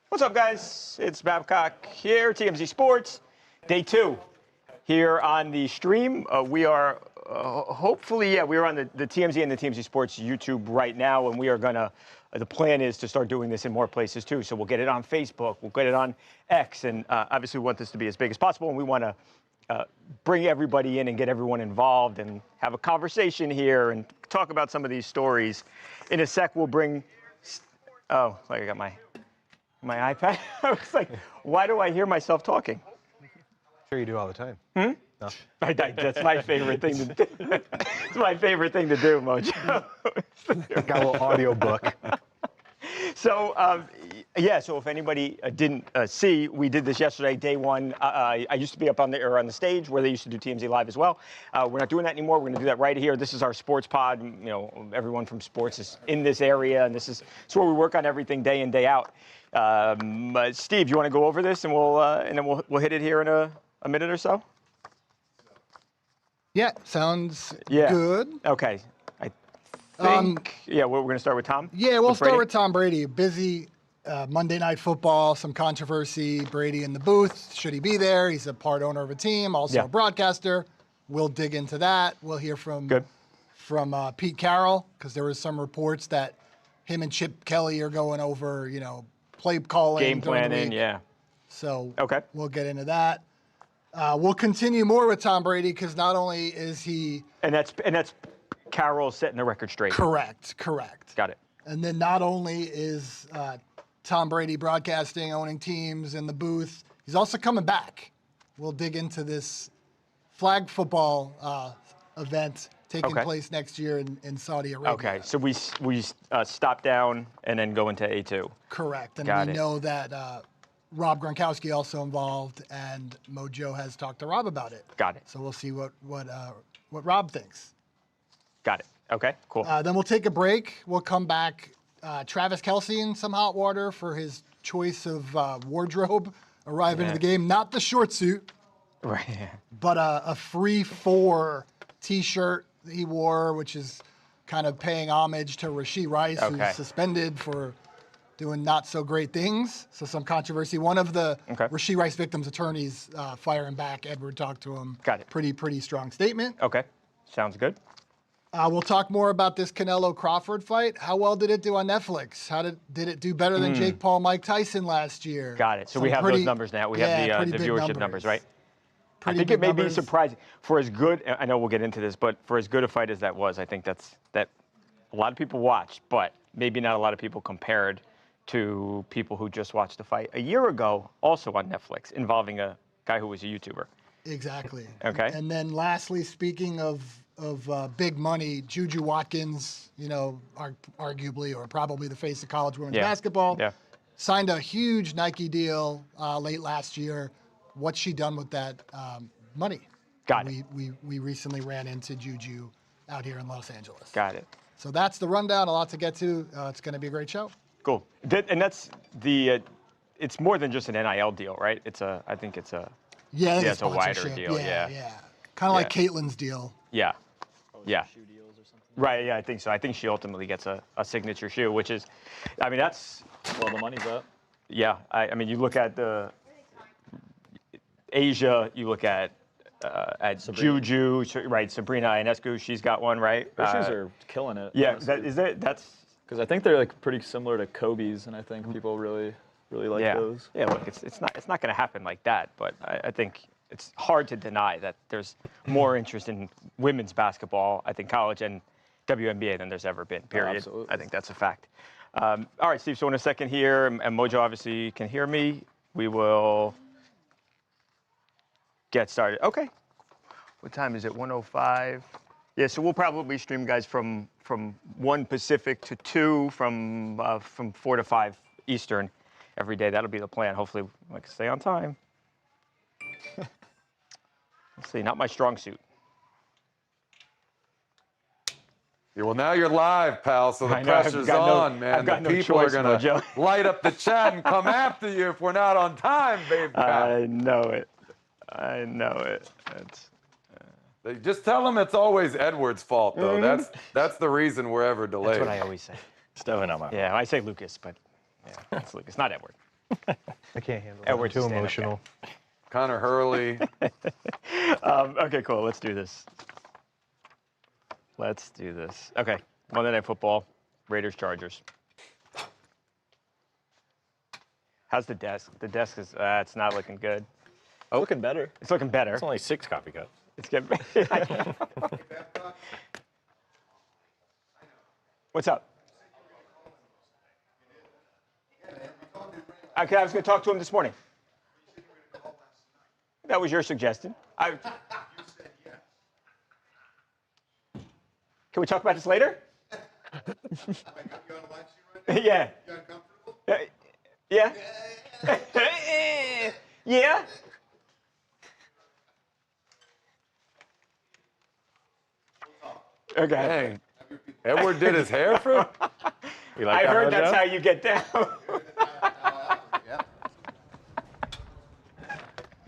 What's up, guys? It's Babcock here, TMZ Sports, day 2 here on the stream. We are hopefully, we're on the TMZ and the TMZ Sports YouTube right now, and we are gonna, the plan is to start doing this in more places too. So we'll get it on Facebook, we'll get it on X, and obviously we want this to be as big as possible, and we want to bring everybody in and get everyone involved and have a conversation here and talk about some of these stories. In a sec, we'll bring, I got my iPad. I was like, why do I hear myself talking? Sure you do all the time. No. That's my favorite thing to do. It's my favorite thing to do, Mojo. Got a little audio book. So, so if anybody didn't see, we did this yesterday, day 1. I used to be up on the stage where they used to do TMZ Live as well. We're not doing that anymore. We're going to do that right here. This is our sports pod. You know, everyone from sports is in this area, and it's where we work on everything day in, day out. Steve, you want to go over this, and we'll hit it here in a minute or so? Yeah, sounds good. Okay. I think, we're going to start with Tom? Yeah, we'll start with Tom Brady. Busy Monday Night Football, some controversy. Brady in the booth. Should he be there? He's a part owner of a team, also a broadcaster. We'll dig into that. We'll hear from Pete Carroll, because there was some reports that him and Chip Kelly are going over, play calling. Game planning, So we'll get into that. We'll continue more with Tom Brady, because not only is he... And that's Carroll setting the record straight. Correct. Got it. And then not only is Tom Brady broadcasting, owning teams in the booth, he's also coming back. We'll dig into this flag football event taking place next year in Saudi Arabia. Okay, so we stop down and then go into A2. Correct, and we know that Rob Gronkowski also involved, and Mojo has talked to Rob about it. Got it. So we'll see what Rob thinks. Got it. Okay, cool. Then we'll take a break. We'll come back. Travis Kelce in some hot water for his choice of wardrobe arriving to the game. Not the short suit, right? But a free 4 T-shirt he wore, which is kind of paying homage to Rashee Rice, who's suspended for doing not so great things. So some controversy. One of the Rashee Rice victims' attorneys firing back. Edward talked to him. Got it. Pretty strong statement. Okay, sounds good. We'll talk more about this Canelo-Crawford fight. How well did it do on Netflix? Did it do better than Jake Paul, Mike Tyson last year? Got it. So we have those numbers now. We have the viewership numbers, right? I think it may be surprising. For as good, I know we'll get into this, but for as good a fight as that was, I think that a lot of people watched, but maybe not a lot of people compared to people who just watched the fight a year ago, also on Netflix, involving a guy who was a YouTuber. Exactly. Okay. And then lastly, speaking of big money, Juju Watkins, arguably or probably the face of college women's basketball, signed a huge Nike deal late last year. What's she done with that money? Got it. We recently ran into Juju out here in Los Angeles. Got it. So that's the rundown. A lot to get to. It's going to be a great show. Cool. And that's it's more than just an NIL deal, right? I think it's a it's a wider deal. Yeah. Kind of like Caitlin's deal. Yeah. Shoe deals or something. Right. Yeah, I think so. I think she ultimately gets a signature shoe, which is, I mean, that's. Well, the money's up. Yeah. I mean, you look at the Asia, you look at Juju, right? Sabrina Ionescu, she's got one, right? Her shoes are killing it. Yeah. That's. Because I think they're like pretty similar to Kobe's, and I think people really like those. Yeah. Look, it's not going to happen like that, but I think. It's hard to deny that there's more interest in women's basketball, I think college and WNBA than there's ever been, period. Absolutely. I think that's a fact. All right, Steve, so in a second here, and Mojo obviously can hear me, we will get started. Okay. What time is it? 1:05. Yeah, so we'll probably stream, guys, from 1 Pacific to 2, from 4 to 5 Eastern every day. That'll be the plan. Hopefully, I can stay on time. Let's see, not my strong suit. Yeah, well, now you're live, pal, so the pressure's on, man. The people are going to light up the chat and come after you if we're not on time, baby. I know it. Just tell them it's always Edward's fault, though. That's the reason we're ever delayed. That's what I always say. It's definitely not my fault. Yeah, I say Lucas, but it's Lucas, not Edward. I can't handle And it. we're I'm too stand-up emotional. Connor Hurley. Okay, cool. Let's do this. Okay, Monday Night Football, Raiders, Chargers. How's the desk? The desk is, it's not looking good. Oh, looking better. It's looking better. It's only 6 copy cuts. It's getting What's up? Okay, I was going to talk to him this morning. That was your suggestion. Can we talk about this later? Yeah. Yeah. Yeah. Okay. Dang. Edward did his hair for him? You like I that, heard that's Mojo? how you get down.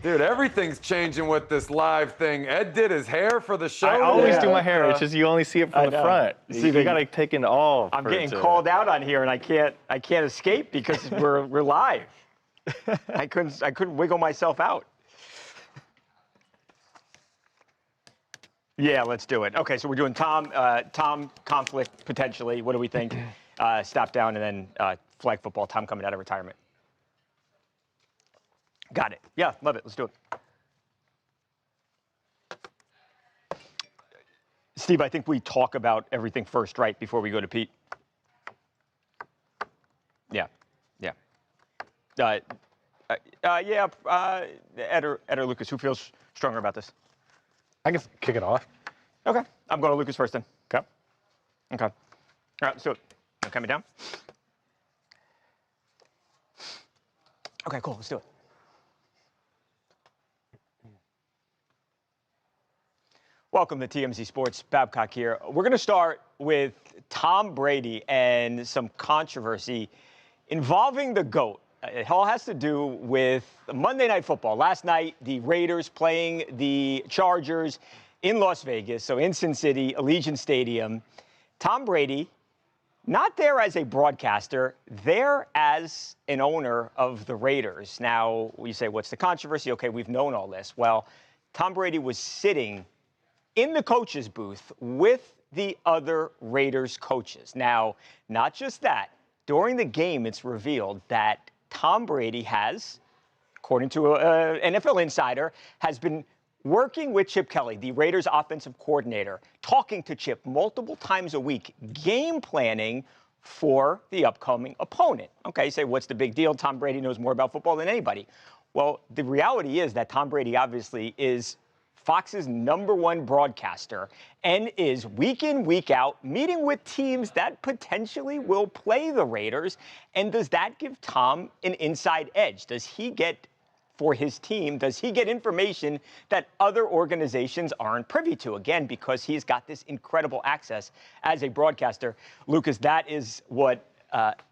Dude, everything's changing with this live thing. Ed did his hair for the show. I always do Yeah. my hair. It's just you only see it I from the know. front. See, You got to take in all. I'm for it getting to- called out on here, and I can't escape because we're live. I couldn't wiggle myself out. Yeah, let's do it. Okay, so we're doing Tom conflict potentially. What do we think? Stop down and then flag football. Tom coming out of retirement. Got it. Yeah, love it. Let's do it. Steve, I think we talk about everything first, right, before we go to Pete. Yeah. Ed or Lucas, who feels stronger about this? I can kick it off. Okay, I'm going to Lucas first then. Okay. Okay. All right, let's do it. Coming down. Okay, cool. Let's do it. Welcome to TMZ Sports. Babcock here. We're going to start with Tom Brady and some controversy involving the GOAT. It all has to do with Monday Night Football. Last night, the Raiders playing the Chargers in Las Vegas, so in Sin City, Allegiant Stadium. Tom Brady, not there as a broadcaster, there as an owner of the Raiders. Now, you say, what's the controversy? Okay, we've known all this. Well, Tom Brady was sitting in the coach's booth with the other Raiders coaches. Now, not just that. During the game, it's revealed that Tom Brady has, according to an NFL insider, has been working with Chip Kelly, the Raiders offensive coordinator, talking to Chip multiple times a week, game planning for the upcoming opponent. Okay, you say, what's the big deal? Tom Brady knows more about football than anybody. Well, the reality is that Tom Brady obviously is Fox's #1 broadcaster and is week in, week out meeting with teams that potentially will play the Raiders. And does that give Tom an inside edge? Does he get, for his team, does he get information that other organizations aren't privy to? Again, because he's got this incredible access as a broadcaster. Lucas, that is what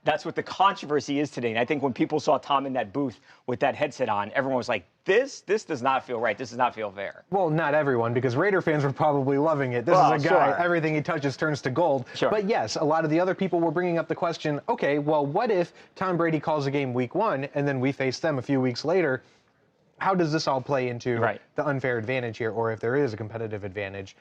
that's what the controversy is today. And I think when people saw Tom in that booth with that headset on, everyone was like, this does not feel right. This does not feel fair. Well, not everyone, because Raider fans were probably loving it. This is a guy, everything he touches turns to gold. Sure. But yes, a lot of the other people were bringing up the question, okay, well, what if Tom Brady calls a game week 1 and then we face them a few weeks later? How does this all play into the unfair advantage here, or if there is a competitive advantage?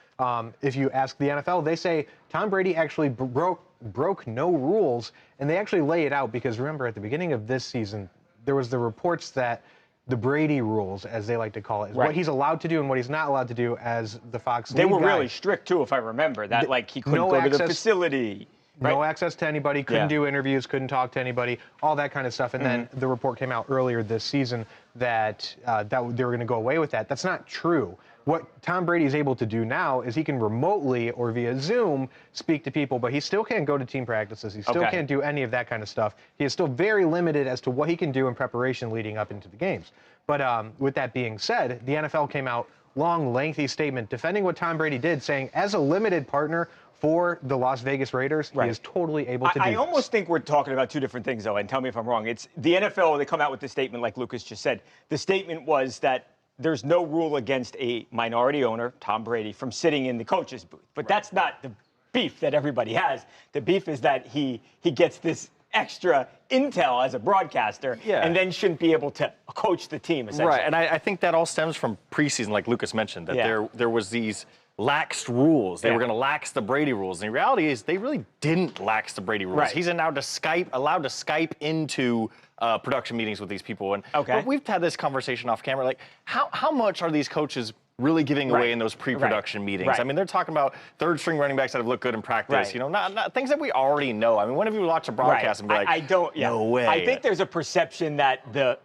If you ask the NFL, they say Tom Brady actually broke no rules, and they actually lay it out because remember at the beginning of this season, there was the reports that the Brady rules, as they like to call it, is what he's allowed to do and what he's not allowed to do as the Fox lead They were guy. really strict, too, if I remember. That, like, he couldn't go to the facility. No access to anybody, couldn't do interviews, couldn't talk to anybody, all that kind of stuff. And then the report came out earlier this season that they were going to go away with that. That's not true. What Tom Brady is able to do now is he can remotely or via Zoom speak to people, but he still can't go to team practices. He still can't do any of that kind of stuff. He is still very limited as to what he can do in preparation leading up into the games. But with that being said, the NFL came out, long, lengthy statement defending what Tom Brady did, saying as a limited partner for the Las Vegas Raiders, he is totally able to do I this. almost think we're talking about two different things, though, and tell me if I'm wrong. It's the NFL, they come out with this statement like Lucas just said. The statement was that there's no rule against a minority owner, Tom Brady, from sitting in the coach's booth. But that's not the beef that everybody has. The beef is that he gets this extra intel as a broadcaster, and then shouldn't be able to coach the team, essentially. Right, and I think that all stems from preseason, like Lucas mentioned, that there was these laxed rules. They were going to lax the Brady rules. And the reality is they really didn't lax the Brady rules. He's allowed to Skype into production meetings with these people. And but we've had this conversation off camera. Like, how much are these coaches really giving away in those pre-production meetings? I mean, they're talking about third-string running backs that have looked good in practice. You know, not things that we already know. I mean, when have you watched a broadcast and be like, no way? I think there's a perception that the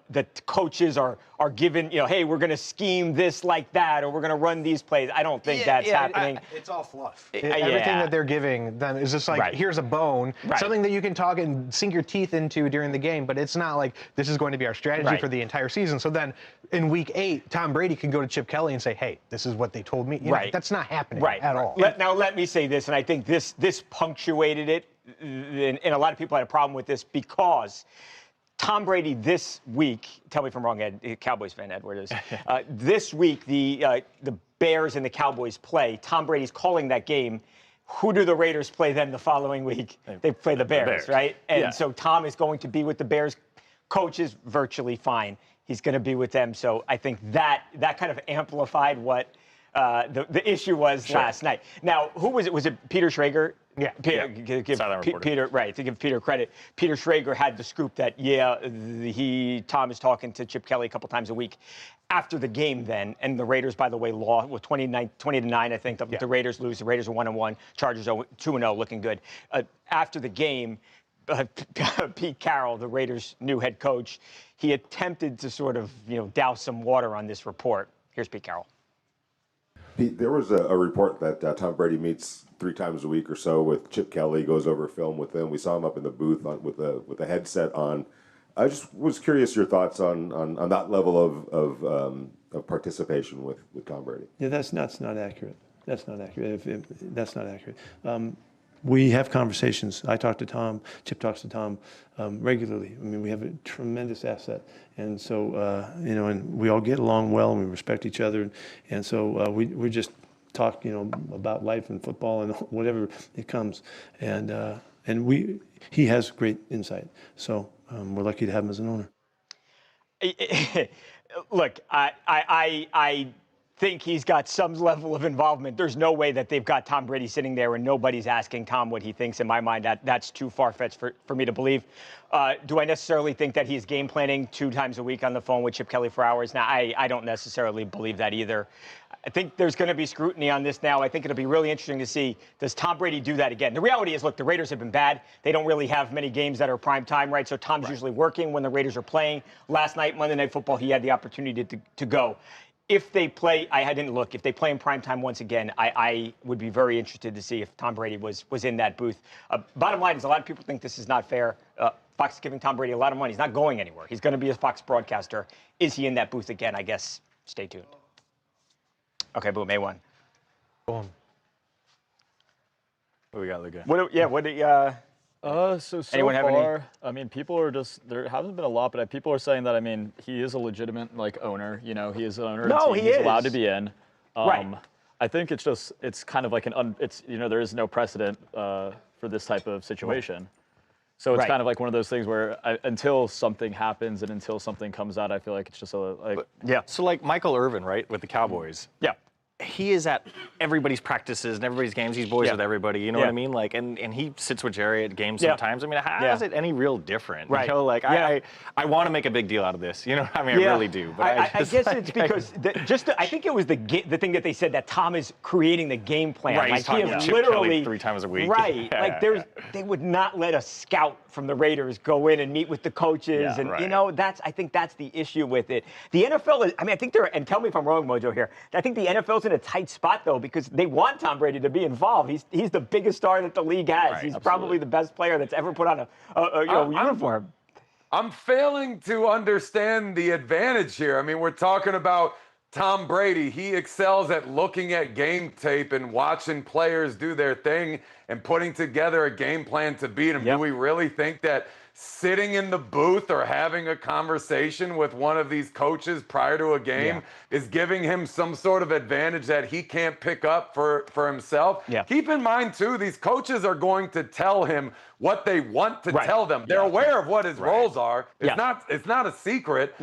coaches are given, you know, hey, we're going to scheme this like that, or we're going to run these plays. I don't think that's happening. It's all fluff. Everything that they're giving them is just like, here's a bone, something that you can talk and sink your teeth into during the game, but it's not like this is going to be our strategy for the entire season. So then in week 8, Tom Brady can go to Chip Kelly and say, hey, this is what they told me. You know, that's not happening at all. Now, let me say this, and I think this punctuated it, and a lot of people had a problem with this because Tom Brady this week, tell me if I'm wrong, Ed, Cowboys fan, Ed, where it is. This week, the Bears and the Cowboys play. Tom Brady's calling that game. Who do the Raiders play then the following week? They play the Bears, right? And so Tom is going to be with the Bears coaches virtually fine. He's going to be with them. So I think that kind of amplified what the issue was last night. Now, who was it? Was it Peter Schrager? Yeah. Peter, right, to give Peter credit. Peter Schrager had the scoop that, Tom is talking to Chip Kelly a couple times a week after the game then. And the Raiders, by the way, lost with 20-9, I think. The Raiders lose. The Raiders are 1-1. Chargers are 2-0, looking good. After the game, Pete Carroll, the Raiders' new head coach, he attempted to sort of, douse some water on this report. Here's Pete Carroll. Pete, there was a report that Tom Brady meets 3 times a week or so with Chip Kelly, goes over film with him. We saw him up in the booth with a headset on. I just was curious your thoughts on that level of participation with Tom Brady. Yeah, that's not accurate. That's not accurate. That's not accurate. We have conversations. I talk to Tom. Chip talks to Tom regularly. I mean, we have a tremendous asset, and so and we all get along well, and we respect each other, and so we just talk, about life and football and whatever it comes, and he has great insight. So we're lucky to have him as an owner. Look, I think he's got some level of involvement. There's no way that they've got Tom Brady sitting there and nobody's asking Tom what he thinks. In my mind, that's too far-fetched for me to believe. Do I necessarily think that he's game planning 2 times a week on the phone with Chip Kelly for hours? Now, I don't necessarily believe that either. I think there's going to be scrutiny on this now. I think it'll be really interesting to see, does Tom Brady do that again? The reality is, look, the Raiders have been bad. They don't really have many games that are prime time, right? So Tom's usually working when the Raiders are playing. Last night, Monday Night Football, he had the opportunity to go. If they play, I didn't look. If they play in primetime once again, I would be very interested to see if Tom Brady was in that booth. Bottom line is, a lot of people think this is not fair. Fox is giving Tom Brady a lot of money. He's not going anywhere. He's going to be a Fox broadcaster. Is he in that booth again? I guess stay tuned. Okay, boom, A1. Boom. What we got, Luca? So anyone have far, any? I mean, people are just, there hasn't been a lot, but people are saying that, I mean, he is a legitimate, owner. He is an owner. No, he's allowed to be in. Right. I think it's kind of like there is no precedent for this type of situation. So it's kind of like one of those things where until something happens and until something comes out, I feel like it's just So like Michael Irvin, right, with the Cowboys. Yeah. He is at everybody's practices and everybody's games. He's boys with everybody. You know what I mean? Like, and he sits with Jerry at games sometimes. I mean, how is it any real different? Right. I want to make a big deal out of this. I mean, I really do. But I guess it's because I think it was the thing that they said that Tom is creating the game plan. Right. He's talking about Chip Kelly 3 times a week. Right. They would not let a scout from the Raiders go in and meet with the coaches, I think that's the issue with it. The NFL is, I think and tell me if I'm wrong, Mojo here. I think the NFL's in a tight spot though because they want Tom Brady to be involved. He's the biggest star that the league has. Right, he's probably the best player that's ever put on a uniform. I'm failing to understand the advantage here. I mean, we're talking about Tom Brady. He excels at looking at game tape and watching players do their thing and putting together a game plan to beat him. Do we really think that sitting in the booth or having a conversation with one of these coaches prior to a game is giving him some sort of advantage that he can't pick up for himself. Keep in mind, too, these coaches are going to tell him what they want to tell them. They're aware of what his roles are. It's not a secret.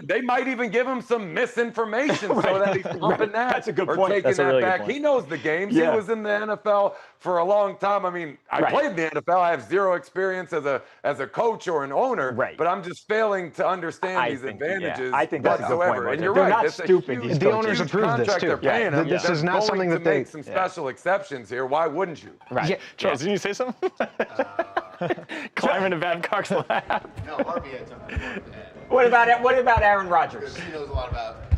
They might even give him some misinformation so that he's pumping that. That's a good or point. taking That's a that really back. good point. He knows the games. He was in the NFL for a long time. I mean, I played in the NFL. I have zero experience as a coach or an owner. But I'm just failing to understand these advantages I think that's whatsoever. a good point. And you're They're right. not it's stupid. A huge, The owners huge approve this contract too. they're paying him. This is not They're something going that to make some special exceptions here. Why wouldn't you? Charles, didn't you say something? Climbing to Babcock's lap. No, Harvey had something to add. What about Aaron Rodgers? He knows a lot about.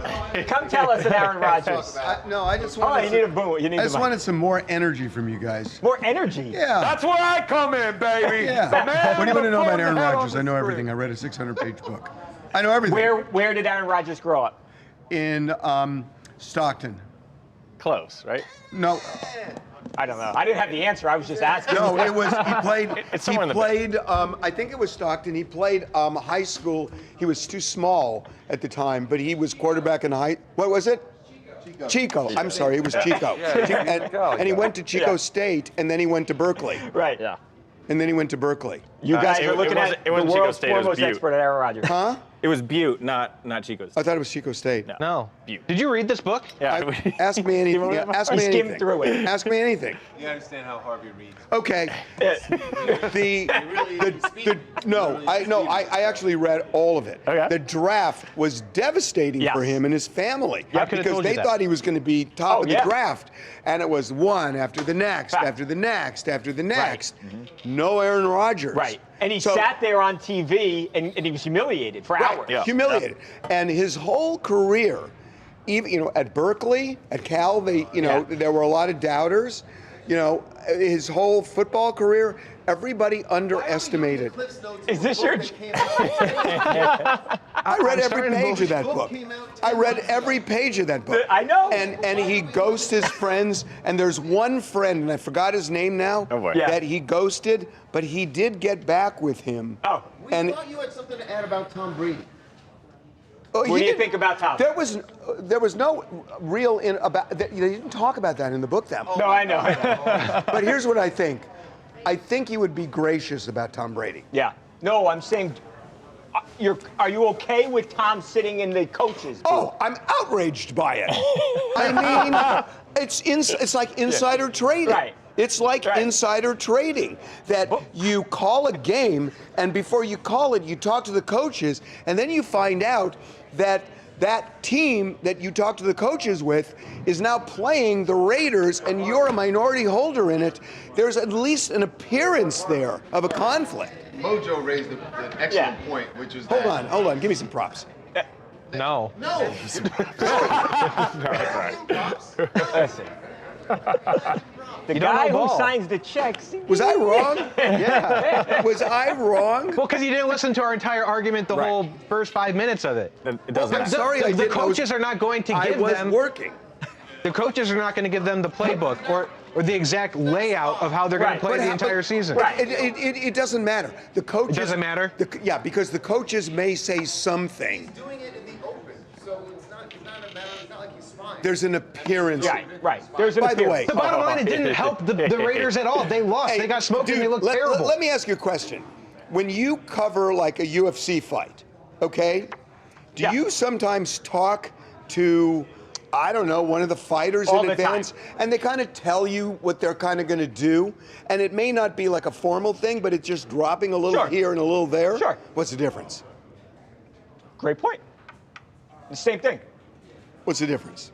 Come tell us about Aaron Rodgers. I just Oh, wanted. you need a boom. You need I just the mic. wanted some more energy from you guys. More energy. Yeah. That's where I come in, baby. Yeah. The man What do you want to know with about the Aaron head on Rodgers? the I know screen. everything. I read a 600-page book. I know everything. Where did Aaron Rodgers grow up? In Stockton. Close, right? No. I don't know. I didn't have the answer. I was just asking. No, it was, he played, It's he somewhere in the played, I think it was Stockton. He played high school. He was too small at the time, but he was quarterback in what was it? Chico. I'm sorry, it was Chico. And he went to Chico State, and then he went to Berkeley. Right. Yeah. And then he went to Berkeley. You guys it are looking wasn't- at it the wasn't Chico world's State, it was foremost Butte. expert at Aaron Rodgers. Huh? It was Butte, not Chico's. I thought it was Chico State. No. Butte. Did you read this book? Yeah. Ask me anything. Yeah, ask me He skimmed anything. through it. Ask me anything. You understand how Harvey reads. Okay. I actually read all of it. Okay. The draft was devastating for him and his family I could've because told you they that. thought he was going to be top of the draft, and it was one after the next, after the next, after the next. No Aaron Rodgers. Right. And he sat there on TV and he was humiliated for hours. Yeah. Humiliated. And his whole career, even at Berkeley, at Cal, there were a lot of doubters. His whole football career, everybody underestimated. Is this your? I read every page of that book. I read every page of that book. I know. And he ghosts his friends. And there's one friend, and I forgot his name now, that he ghosted, but he did get back with him. Oh. We thought you had something to add about Tom Brady. What do you think about Tom? There was no real they didn't talk about that in the book that much. No, I know. But here's what I think. I think he would be gracious about Tom Brady. Yeah. No, I'm saying, are you okay with Tom sitting in the coaches booth? Oh, I'm outraged by it. I mean, it's like insider trading. Right. It's like insider trading that you call a game, and before you call it, you talk to the coaches, and then you find out that team that you talk to the coaches with is now playing the Raiders, and you're a minority holder in it. There's at least an appearance there of a conflict. Mojo raised an excellent point, which was Hold on. Give me some props. No. No. Listen. The guy who signs the checks. Was I wrong? Yeah. Was I wrong? Well, because you didn't listen to our entire argument, the whole first 5 minutes of it. It doesn't I'm matter. sorry, I The didn't. coaches are not going to give I was them. working. The coaches are not going to give them the playbook or the exact layout of how they're going to play the entire season. Right. It doesn't matter. The coaches. It doesn't matter? Yeah, because the coaches may say something. He's doing it in the open, so it's not a matter. It's not like he's fine. There's an appearance. Right. There's an By the appearance. way, The bottom line, it didn't help the Raiders at all. They lost. Hey, They got smoked dude, and they looked let terrible. me ask you a question. When you cover like a UFC fight, okay, do you sometimes talk to, I don't know, one of the fighters All in the advance, time. and they kind of tell you what they're kind of going to do, and it may not be like a formal thing, but it's just dropping a little here and a little there? Sure. What's the difference? Great point. The same thing. What's the difference?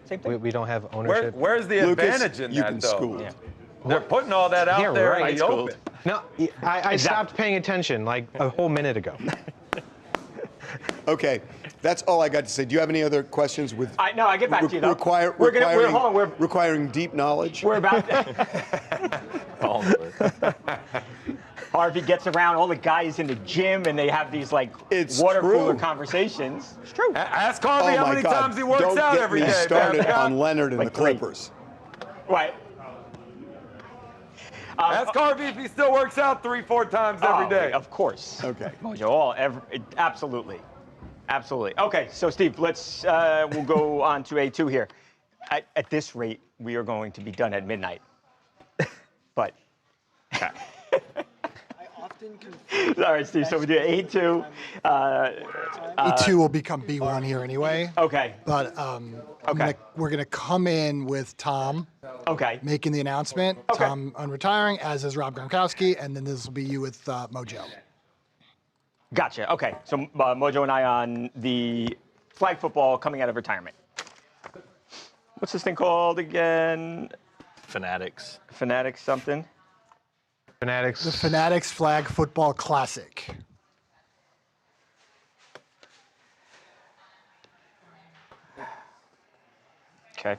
Same thing. We don't have ownership. Where's the Lucas, advantage in you that, can though? school it. They're putting all that out Yeah, there right. in the open. No, I stopped paying attention like a whole minute ago. Okay, that's all I got to say. Do you have any other questions with? No, I get back to you though. Requiring requiring deep knowledge. We're about. Harvey gets around all the guys in the gym, and they have these like water cooler conversations. It's true. Ask Harvey how many times he works out every day. Don't get me started Babcock. on Leonard and the Clippers. Right. Ask Harvey if he still works out 3-4 times every day. Of course. Okay. Mojo, absolutely. Absolutely. Okay, so Steve, we'll go on to A2 here. At this rate, we are going to be done at midnight. But. All right, Steve, so we do A2. A2 will become B1 here anyway. Okay. But we're going to come in with Tom making the announcement. Okay. Tom unretiring, as is Rob Gronkowski, and then this will be you with Mojo. Gotcha. Okay, so Mojo and I on the flag football coming out of retirement. What's this thing called again? Fanatics. Fanatics something? Fanatics. The Fanatics Flag Football Classic. Okay.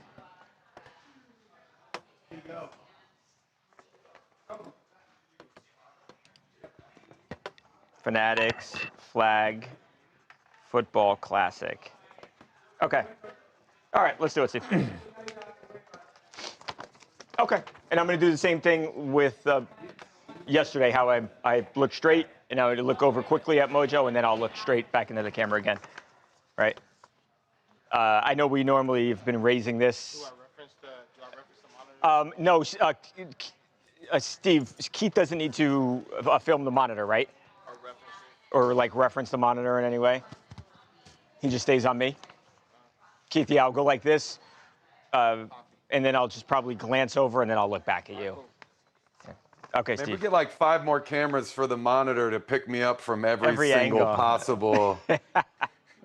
Fanatics Flag Football Classic. Okay. All right, let's do it, Steve. Okay, and I'm going to do the same thing with yesterday, how I look straight, and I would look over quickly at Mojo, and then I'll look straight back into the camera again, right? I know we normally have been raising this. Do I reference the monitor? No, Steve, Keith doesn't need to film the monitor, right? Or like reference the monitor in any way? He just stays on me? Keith, yeah, I'll go like this, and then I'll just probably glance over, and then I'll look back at you. Okay, Maybe Steve. get like 5 more cameras for the monitor to pick me up from every single angle. possible.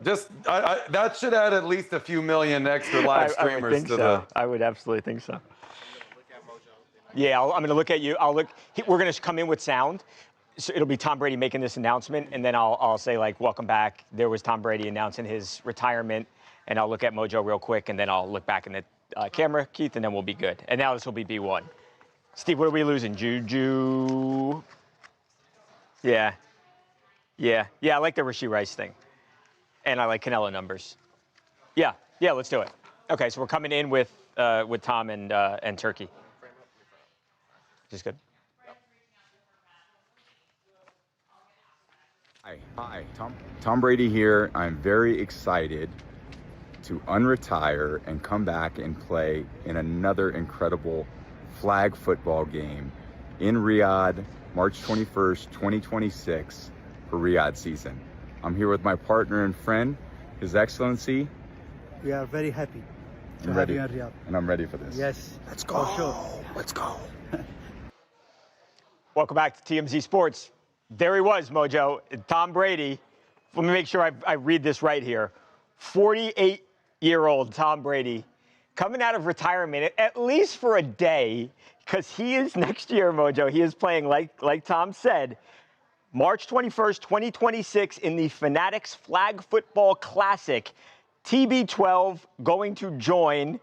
That should add at least a few million extra live streamers I would think to so. I would absolutely think so. Yeah, I'm going to look at you. We're going to come in with sound. So it'll be Tom Brady making this announcement, and then I'll say, like, welcome back. There was Tom Brady announcing his retirement, and I'll look at Mojo real quick, and then I'll look back in the camera, Keith, and then we'll be good. And now this will be B1. Steve, what are we losing? Juju? Yeah. I like the Rashee Rice thing. And I like Canelo numbers. Yeah, let's do it. Okay, so we're coming in with Tom and Turkey. Just good. Hi, Tom Brady here. I'm very excited to unretire and come back and play in another incredible flag football game in Riyadh, March 21st, 2026 for Riyadh season. I'm here with my partner and friend, His Excellency. We are very happy to I'm have ready, you in Riyadh. and I'm ready for this. Yes, Let's go. for sure. Let's go. Welcome back to TMZ Sports. There he was, Mojo. Tom Brady. Let me make sure I read this right here. 48-year-old Tom Brady coming out of retirement, at least for a day, because he is next year, Mojo. He is playing, like Tom said, March 21st, 2026 in the Fanatics Flag Football Classic. TB12 going to join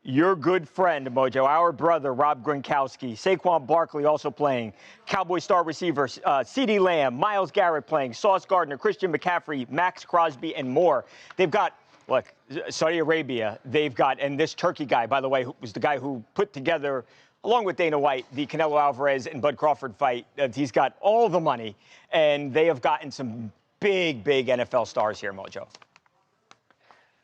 your good friend, Mojo, our brother, Rob Gronkowski. Saquon Barkley also playing. Cowboy star receivers, CeeDee Lamb, Myles Garrett playing, Sauce Gardner, Christian McCaffrey, Max Crosby, and more. They've got, look, Saudi Arabia, they've got, and this Turkey guy, by the way, who was the guy who put together, along with Dana White, the Canelo Alvarez and Bud Crawford fight. He's got all the money, and they have gotten some big NFL stars here, Mojo.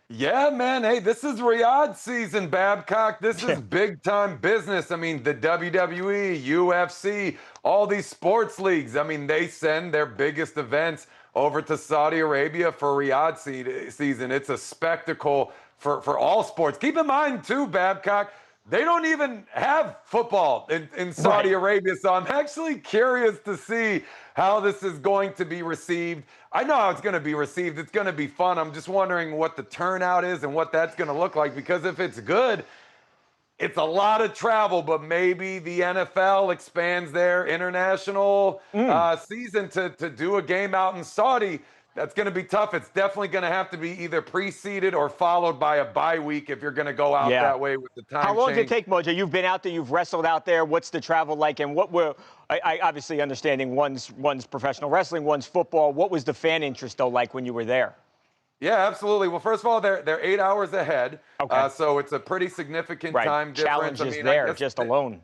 Yeah, man. Hey, this is Riyadh season, Babcock. This is big-time business. I mean, the WWE, UFC, all these sports leagues, I mean, they send their biggest events over to Saudi Arabia for Riyadh season. It's a spectacle for all sports. Keep in mind, too, Babcock, they don't even have football in Saudi Arabia, so I'm actually curious to see how this is going to be received. I know how it's going to be received. It's going to be fun. I'm just wondering what the turnout is and what that's going to look like, because if it's good, it's a lot of travel, but maybe the NFL expands their international season to do a game out in Saudi. That's going to be tough. It's definitely going to have to be either preceded or followed by a bye week if you're going to go out that way with the time How long change. does it take, Mojo? You've been out there, you've wrestled out there. What's the travel like? And what were, I obviously understanding one's professional wrestling, one's football. What was the fan interest, though, like when you were there? Yeah, absolutely. Well, first of all, they're 8 hours ahead. So it's a pretty significant time difference. Challenges there, just alone.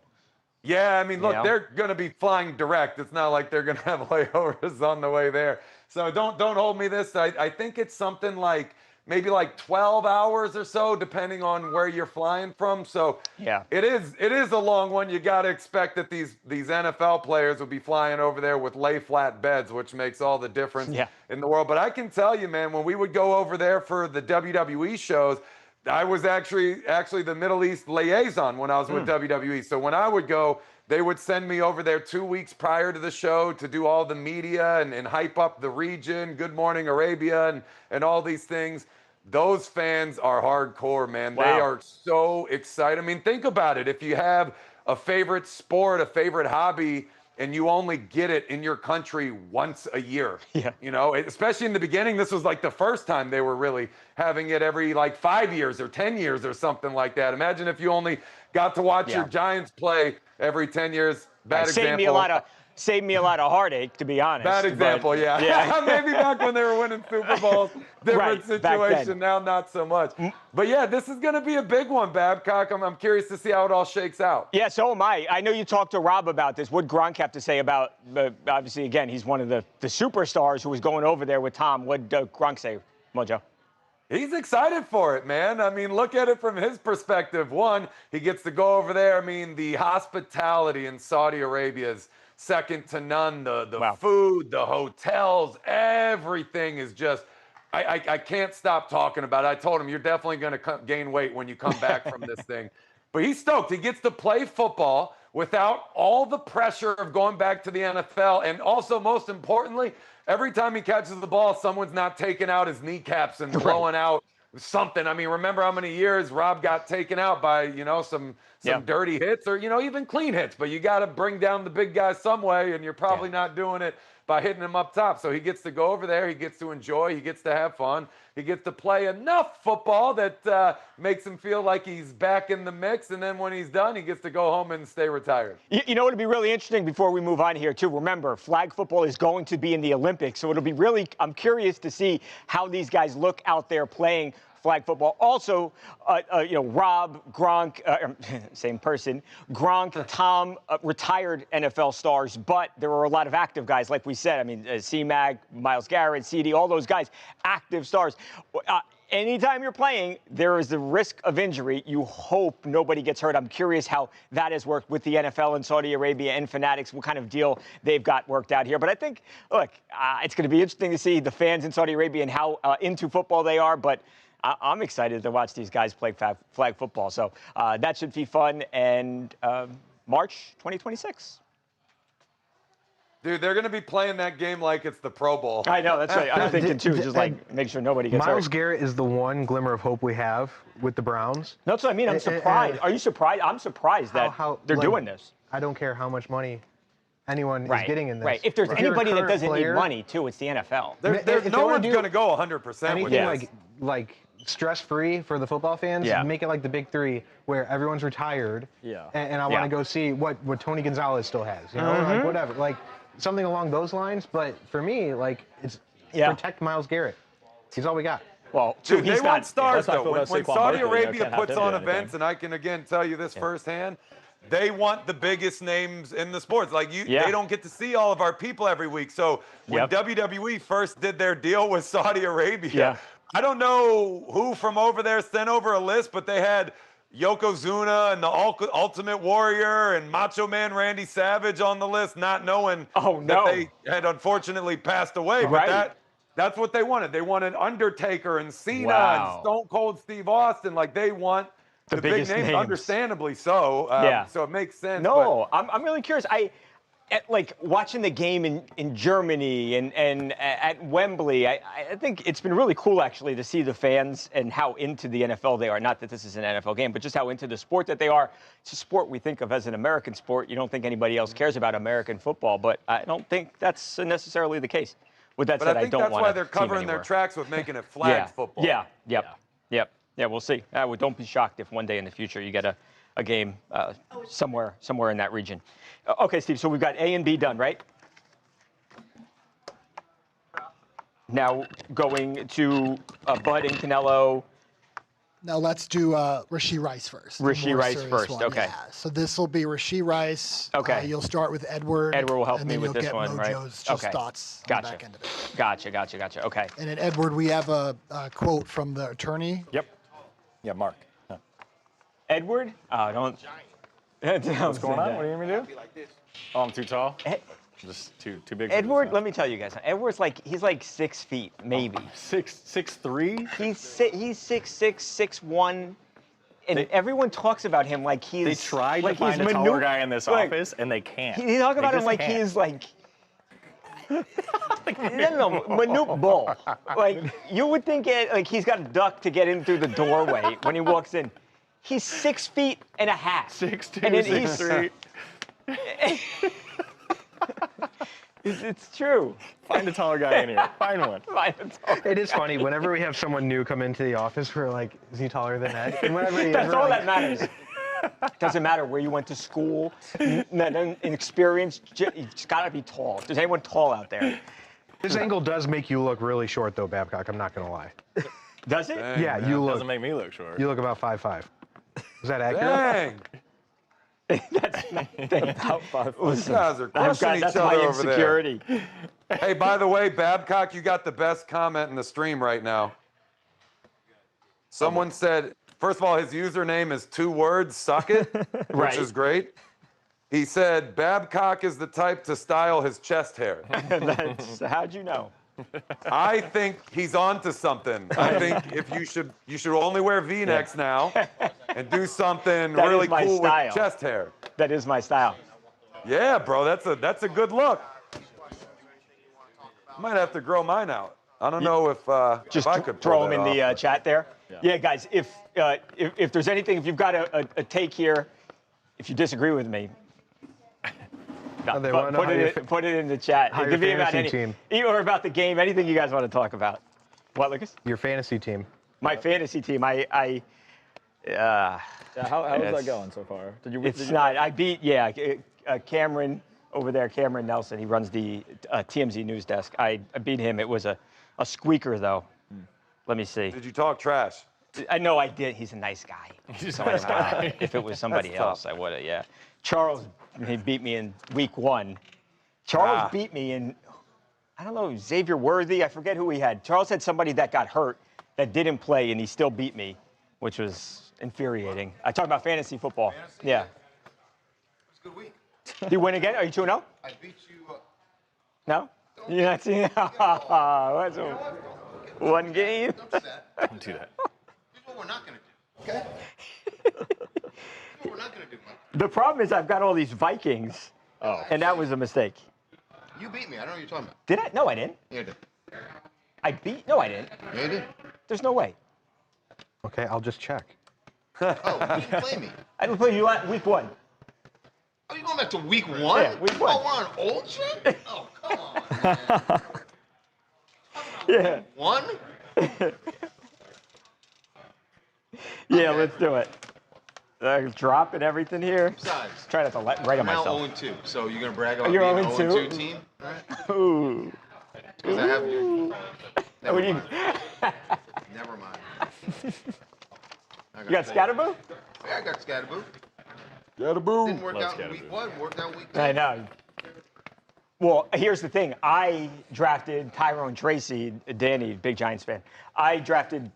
Yeah, I mean, look, they're going to be flying direct. It's not like they're going to have layovers on the way there. So don't hold me this. I think it's something like maybe like 12 hours or so, depending on where you're flying from. So yeah, it is a long one. You got to expect that these NFL players will be flying over there with lay flat beds, which makes all the difference in the world. But I can tell you, man, when we would go over there for the WWE shows, I was actually the Middle East liaison when I was with WWE. So when I would go, they would send me over there 2 weeks prior to the show to do all the media and hype up the region, Good Morning Arabia, and all these things. Those fans are hardcore, man. Wow. They are so excited. I mean, think about it. If you have a favorite sport, a favorite hobby, and you only get it in your country once a year. You know, especially in the beginning, this was like the first time they were really having it every like 5 years or 10 years or something like that. Imagine if you only got to watch your Giants play every 10 years. Bad example. Saved me a lot of heartache, to be honest. Bad example, yeah. Maybe back when they were winning Super Bowls, different situation. Now, not so much. But yeah, this is going to be a big one, Babcock. I'm curious to see how it all shakes out. Yeah, so am I. I know you talked to Rob about this. What Gronk have to say about? Obviously, again, he's one of the superstars who was going over there with Tom. What did Gronk say, Mojo? He's excited for it, man. I mean, look at it from his perspective. One, he gets to go over there. I mean, the hospitality in Saudi Arabia is second to none. The food, the hotels, everything is just, I can't stop talking about it. I told him, you're definitely going to gain weight when you come back from this thing. But he's stoked. He gets to play football without all the pressure of going back to the NFL. And also, most importantly, every time he catches the ball, someone's not taking out his kneecaps and blowing out something. I mean, remember how many years Rob got taken out by, you know, some dirty hits or, you know, even clean hits. But you got to bring down the big guy some way, and you're probably not doing it by hitting him up top. So he gets to go over there. He gets to enjoy. He gets to have fun. He gets to play enough football that makes him feel like he's back in the mix. And then when he's done, he gets to go home and stay retired. You know, it'll be really interesting before we move on here, too. Remember, flag football is going to be in the Olympics. So it'll be really, I'm curious to see how these guys look out there playing flag football. Also, you know, Rob, Gronk, same person, Gronk, Tom, retired NFL stars, but there were a lot of active guys, like we said. I mean, C-Mag, Myles Garrett, CD, all those guys, active stars. Anytime you're playing, there is the risk of injury. You hope nobody gets hurt. I'm curious how that has worked with the NFL and Saudi Arabia and Fanatics, what kind of deal they've got worked out here. But I think, look, it's going to be interesting to see the fans in Saudi Arabia and how into football they are. But I'm excited to watch these guys play flag football. So that should be fun. And March 2026. Dude, they're going to be playing that game like it's the Pro Bowl. I know, that's right. I'm thinking, too, just like make sure nobody gets hurt. Myles Garrett is the one glimmer of hope we have with the Browns. That's what I mean. I'm surprised. Are you surprised? I'm surprised that they're doing this. I don't care how much money anyone is getting in this. Right. If there's anybody that doesn't need money, too, it's the NFL. No one's going to go 100% with anything like stress-free for the football fans, make it like the big three where everyone's retired. And I want to go see what Tony Gonzalez still has. You know, like whatever. Like something along those lines. But for me, like it's protect Myles Garrett. He's all we got. Well, dude, they want stars though. When Saudi Arabia puts on events, and I can again tell you this firsthand, they want the biggest names in the sports. Like they don't get to see all of our people every week. So when WWE first did their deal with Saudi Arabia, I don't know who from over there sent over a list, but they had Yokozuna and the Ultimate Warrior and Macho Man Randy Savage on the list, not knowing that they had unfortunately passed away. But that's what they wanted. They wanted Undertaker and Cena and Stone Cold Steve Austin. Like they want the big names, understandably so. So it makes sense. No, I'm really curious. Like watching the game in Germany and at Wembley, I think it's been really cool actually to see the fans and how into the NFL they are. Not that this is an NFL game, but just how into the sport that they are. It's a sport we think of as an American sport. You don't think anybody else cares about American football, but I don't think that's necessarily the case. With that said, I think that's why they're covering their tracks with making it flag football. Yeah, we'll see. Don't be shocked if one day in the future you get a game somewhere in that region. Okay, Steve, so we've got A and B done, right? Now going to Bud and Canelo. Now let's do Rashee Rice first. the Rashee more Rice serious first, one. okay. Yeah. So this will be Rashee Rice. Okay. You'll start with Edward. Edward will help and me then with you'll this get one, right? Mojo's just thoughts on the back end of it. Gotcha. Okay. And then Edward, we have a quote from the attorney. Yep. Yeah, Mark. Yeah. Edward? Oh, don't. What's going on? What do you want me to do? Oh, I'm too tall? Just too big. Edward, let me tell you guys. Edward's he's like 6 feet, maybe. 6'3"? He's 6'6", 6'1", and everyone talks about him like he's. They tried to like find a taller guy in this office, and they can't. He talk about him like he's like. No, Manute Bull. Like you would think, he's got a duck to get in through the doorway when he walks in. He's 6 feet and a half. 6'2", and then 6'3". It's true. Find a taller guy in here. Find one. It is funny. Whenever we have someone new come into the office, we're like, is he taller than Ed? And whenever he is, That's all that matters. Doesn't matter where you went to school, experience. It's got to be tall. Is anyone tall out there? This angle does make you look really short, though, Babcock. I'm not going to lie. Does it? Dang, yeah, man. you look. Doesn't make me look short. You look about 5'5". Is that accurate? Dang. That's about 5. These guys are crushing each that's other my over insecurity. there. Hey, by the way, Babcock, you got the best comment in the stream right now. Someone said, first of all, his username is 2 words, suck it, which is great. He said, Babcock is the type to style his chest hair. How'd you know? I think he's onto something. I think if you should only wear V-necks now and do something That really is my cool style. with chest hair. That is my style. Yeah, bro, that's a good look. Might have to grow mine out. I don't know if Just if I could throw pull them in that the off. chat there. Yeah, guys, if there's anything, if you've got a take here, if you disagree with me, put it in the chat. How It could your be about fantasy team. or about the game, anything you guys want to talk about. What, Lucas? Your fantasy team. My fantasy team. How's that going so far? I beat Cameron over there, Cameron Nelson. He runs the TMZ news desk. I beat him. It was a squeaker though. Let me see. Did you talk trash? I know I did. He's a nice guy. He's a nice guy. If it was somebody else, I would have. Yeah. Charles, he beat me in week 1. Charles beat me in, I don't know, Xavier Worthy. I forget who he had. Charles had somebody that got hurt that didn't play, and he still beat me, which was infuriating. I talk about fantasy football. Fantasy? Yeah. It was a good week. You win again? Are you 2-0? I beat you. No? You're not seeing What's one game? Don't do that. Don't do that. Here's what we're not going to do, okay? Here's what we're not going to do, Mike. The problem is I've got all these Vikings, and that was a mistake. You beat me. I don't know what you're talking about. Did I? No, I didn't. Yeah, you did. No, I didn't. Yeah, you did. There's no way. Okay, I'll just check. Oh, you didn't play me. I didn't play you week 1. Oh, you going back to week 1? Yeah, week 1. Oh, we're on old shit? Oh, come on, man. Yeah. 1? Yeah, let's do it. Drop and everything here. Besides, Try not to write on I'm now myself. 0-2, so you're going to brag about You're being 0-2? 0-2 team? All right? Ooh. Because I have you. Never What do you- mind. Never mind. You got Scatterboo? Yeah, I got Scatterboo. Scatterboo. Didn't work out in week 1, worked out week 2. I know. Well, here's the thing. I drafted Tyrone Tracy, Danny, big Giants fan. I drafted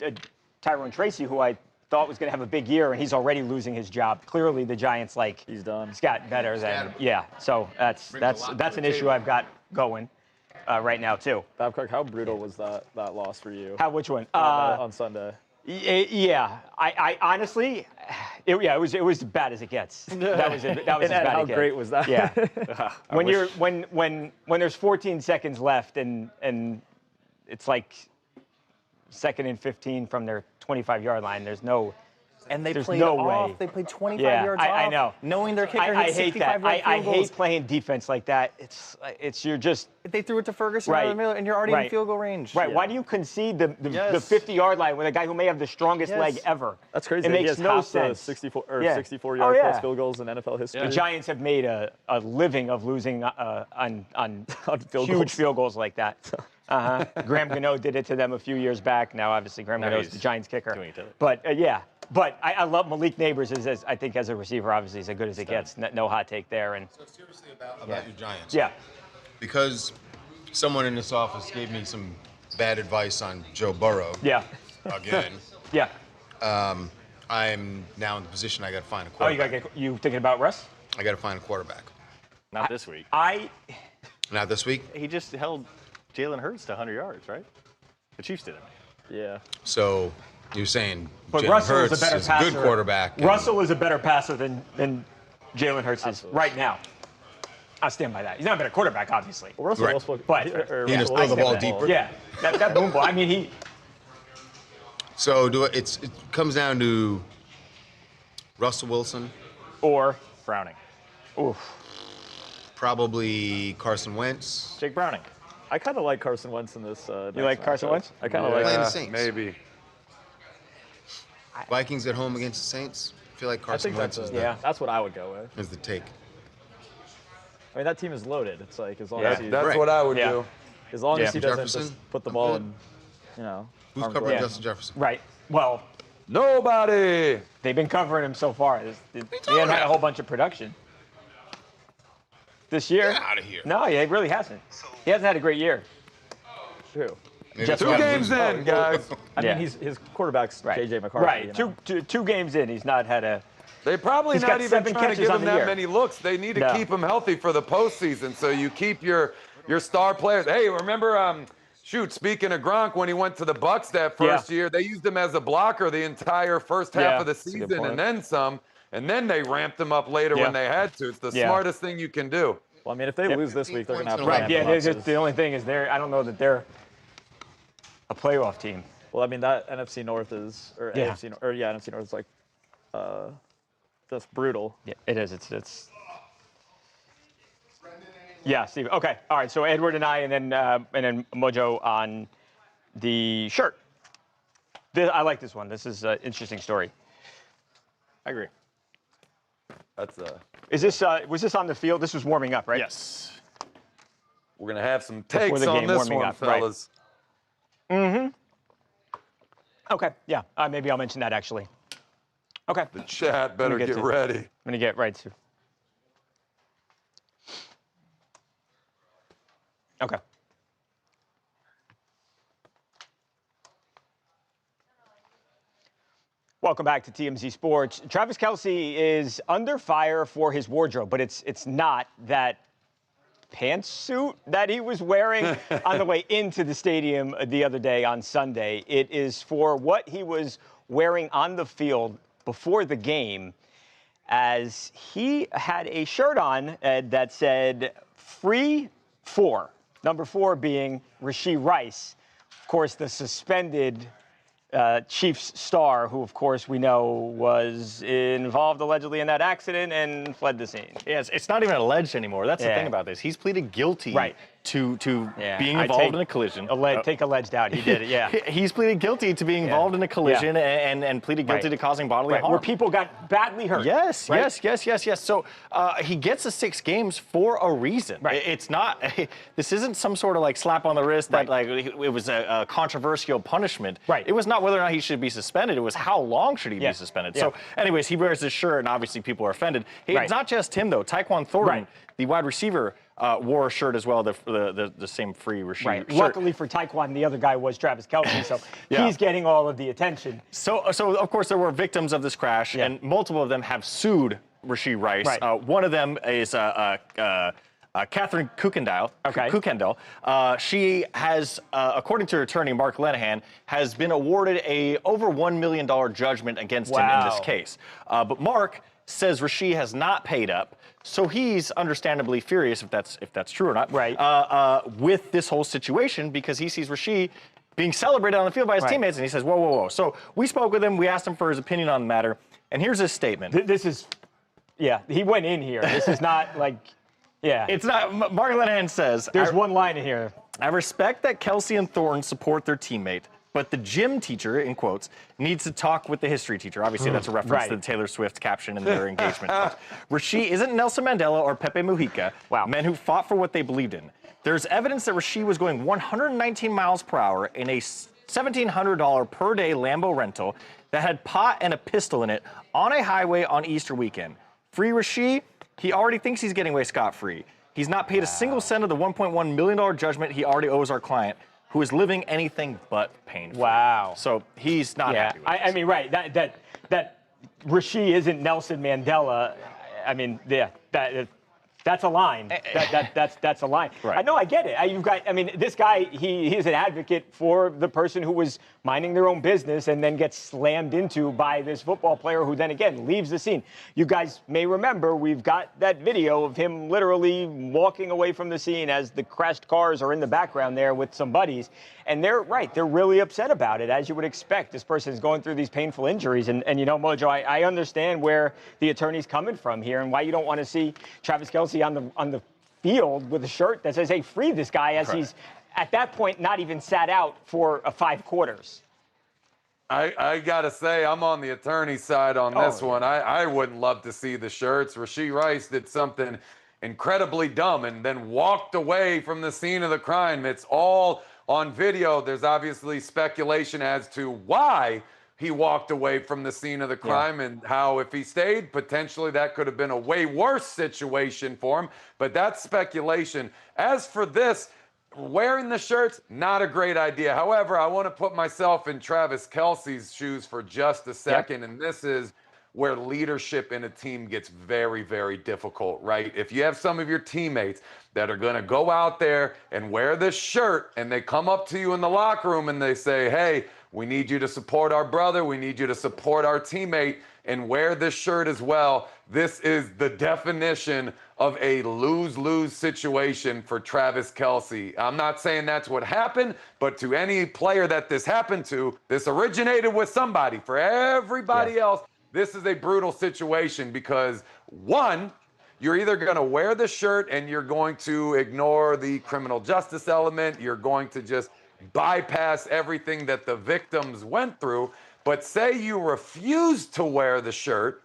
Tyrone Tracy, who I thought was going to have a big year, and he's already losing his job. Clearly, the Giants he's done. It's got better than So that's an issue I've got going right now too. Babcock, how brutal was that loss for you? Which one? On Sunday. Yeah, I honestly, it was bad as it gets. That was as bad as it How gets. great was that? Yeah. when there's 14 seconds left and it's like 2nd and 15 from their 25-yard line, there's no played way. They played 25 yards off. off. I know. Knowing their kicker I hit hate 65 that. yard I field goals. hate playing defense like that. It's you're just. They threw it to Ferguson Right. out of the middle, and you're already in field goal range. Right. Yeah. Why do you concede the 50-yard line with a guy who may have the strongest leg ever? That's crazy. It He makes has no half sense. the 64 Oh, yard yeah. plus field goals in NFL history. The Giants have made a living of losing on Field huge goals. field goals like that. Graham Gano did it to them a few years back. Now, obviously, Graham Gano's the Giants kicker. But, yeah. But I love Malik Neighbors. I think as a receiver, obviously, he's as good as it gets. No hot take there. And so seriously about your Giants. Yeah. Because someone in this office gave me some bad advice on Joe Burrow. Yeah. Again. Yeah. I'm now in the position I got to find a quarterback. You thinking about Russ? I got to find a quarterback. Not this week. Not this week? He just held Jalen Hurts to 100 yards, right? The Chiefs did it. Yeah. So you're saying But Russell is a better passer. a good quarterback. Russell is a better passer than Jalen Hurts is right now. I stand by that. He's not a better quarterback, obviously. Well, Russell also, but he just throw the ball deeper. Yeah, that boom ball. I mean, So it comes down to Russell Wilson or Browning. Oof. Probably Carson Wentz. Jake Browning. I kind of like Carson Wentz in this. You like Carson Wentz? I kind of like playing the Saints. Maybe. Vikings at home against the Saints. I feel like Carson Wentz that's what I would go with. is the take. I mean, that team is loaded. It's like as long Yeah, as he, that's what I would do. as long as he doesn't Jefferson, just put the ball in, you know. Who's harm's covering way. Justin Jefferson? right. Well, Nobody. they've been covering him so far. He hasn't had a whole bunch of production this year. Get out of here. No, he really hasn't. He hasn't had a great year. True. Maybe Just that's why 2 I'm games losing. in, guys. I Yeah. mean, his quarterback's Right. J.J. McCarthy. Right. You know? Two games in, he's not had a. They probably He's not got even 7 trying to catches give on him the that year. many looks. They need to No. keep him healthy for the postseason. So you keep your star players. Hey, remember? Speaking of Gronk, when he went to the Bucs that first year, they used him as a blocker the entire first half of the that's a good season, point. and then some. And then they ramped him up later when they had to. It's the smartest thing you can do. Well, I mean, if they lose this week, they're going to have to Right. ramp Yeah. him up. The only thing is I don't know that they're a playoff team. Well, I mean, that NFC North is, or Yeah. AFC, or NFC North is like, that's brutal. Yeah, it is. It's. Yeah, Steve. Okay. All right. So Edward and I, and then Mojo on the shirt. I like this one. This is an interesting story. I agree. That's Is this was this on the field? This was warming up, right? Yes. we're gonna have some Before takes the on game this warming one, up, right. fellas. Okay. Yeah. Maybe I'll mention that actually. Okay. The chat better get get to- ready. I'm gonna get right to. Okay. Welcome back to TMZ Sports. Travis Kelce is under fire for his wardrobe, but it's not that pantsuit that he was wearing on the way into the stadium the other day on Sunday. It is for what he was wearing on the field before the game, as he had a shirt on that said "Free 4." Number 4 being Rashee Rice, of course, the suspended Chiefs star, who, of course, we know was involved allegedly in that accident and fled the scene. Yeah, it's not even alleged anymore. That's the thing about this. He's pleaded guilty to being involved in a collision. Take alleged out. He did it, yeah. He's pleaded guilty to being involved in a collision and pleaded guilty to causing bodily harm. Where people got badly hurt. Yes. So he gets the 6 games for a reason. Right. It's not, this isn't some sort of like slap on the wrist that like it was a controversial punishment. Right. It was not whether or not he should be suspended. It was how long should he be suspended. So anyways, he wears this shirt and obviously people are offended. It's not just him though. Tyquan Thornton, the wide receiver, wore a shirt as well, the same free Rashee shirt. Luckily for Tyquan, the other guy was Travis Kelce, so he's getting all of the attention. So of course there were victims of this crash, and multiple of them have sued Rashee Rice. One of them is Catherine Kukendall. She has, according to her attorney Mark Lenahan, has been awarded a over $1 million judgment against him in this case. But Mark says Rashee has not paid up. So he's understandably furious, if that's true or not, with this whole situation, because he sees Rashee being celebrated on the field by his teammates, and he says, whoa. So we spoke with him, we asked him for his opinion on the matter, and here's his statement. This is, he went in here. This is not like, It's not, Mark Lenahan says, there's one line in here. I respect that Kelce and Thornton support their teammate, but the gym teacher, in quotes, needs to talk with the history teacher. Obviously, that's a reference to the Taylor Swift caption in their engagement. Rashee isn't Nelson Mandela or Pepe Mujica, men who fought for what they believed in. There's evidence that Rashee was going 119 miles per hour in a $1,700 per day Lambo rental that had pot and a pistol in it on a highway on Easter weekend. Free Rashee, he already thinks he's getting away scot-free. He's not paid a single cent of the $1.1 million judgment he already owes our client, who is living anything but pain-free. Wow. So he's not happy with I mean, right, that Rashee isn't Nelson Mandela. I mean, that's a line. That's a line. Right. I know, I get it. I mean, this guy, he's an advocate for the person who was minding their own business and then gets slammed into by this football player who then again leaves the scene. You guys may remember we've got that video of him literally walking away from the scene as the crashed cars are in the background there with some buddies. And they're really upset about it, as you would expect. This person is going through these painful injuries. And you know, Mojo, I understand where the attorney's coming from here and why you don't want to see Travis Kelce on the field with a shirt that says, hey, free this guy, as he's at that point not even sat out for 5 quarters. I gotta say, I'm on the attorney side on this one. I wouldn't love to see the shirts. Rashee Rice did something incredibly dumb and then walked away from the scene of the crime. It's all on video. There's obviously speculation as to why he walked away from the scene of the crime and how, if he stayed, potentially that could have been a way worse situation for him. But that's speculation. As for this, wearing the shirts, not a great idea. However, I want to put myself in Travis Kelce's shoes for just a second. And this is where leadership in a team gets very, very difficult, right? If you have some of your teammates that are going to go out there and wear this shirt and they come up to you in the locker room and they say, hey, we need you to support our brother. We need you to support our teammate and wear this shirt as well. This is the definition of a lose-lose situation for Travis Kelce. I'm not saying that's what happened, but to any player that this happened to, this originated with somebody. For everybody else, this is a brutal situation because, one, you're either going to wear the shirt and you're going to ignore the criminal justice element. You're going to just bypass everything that the victims went through. But say you refuse to wear the shirt,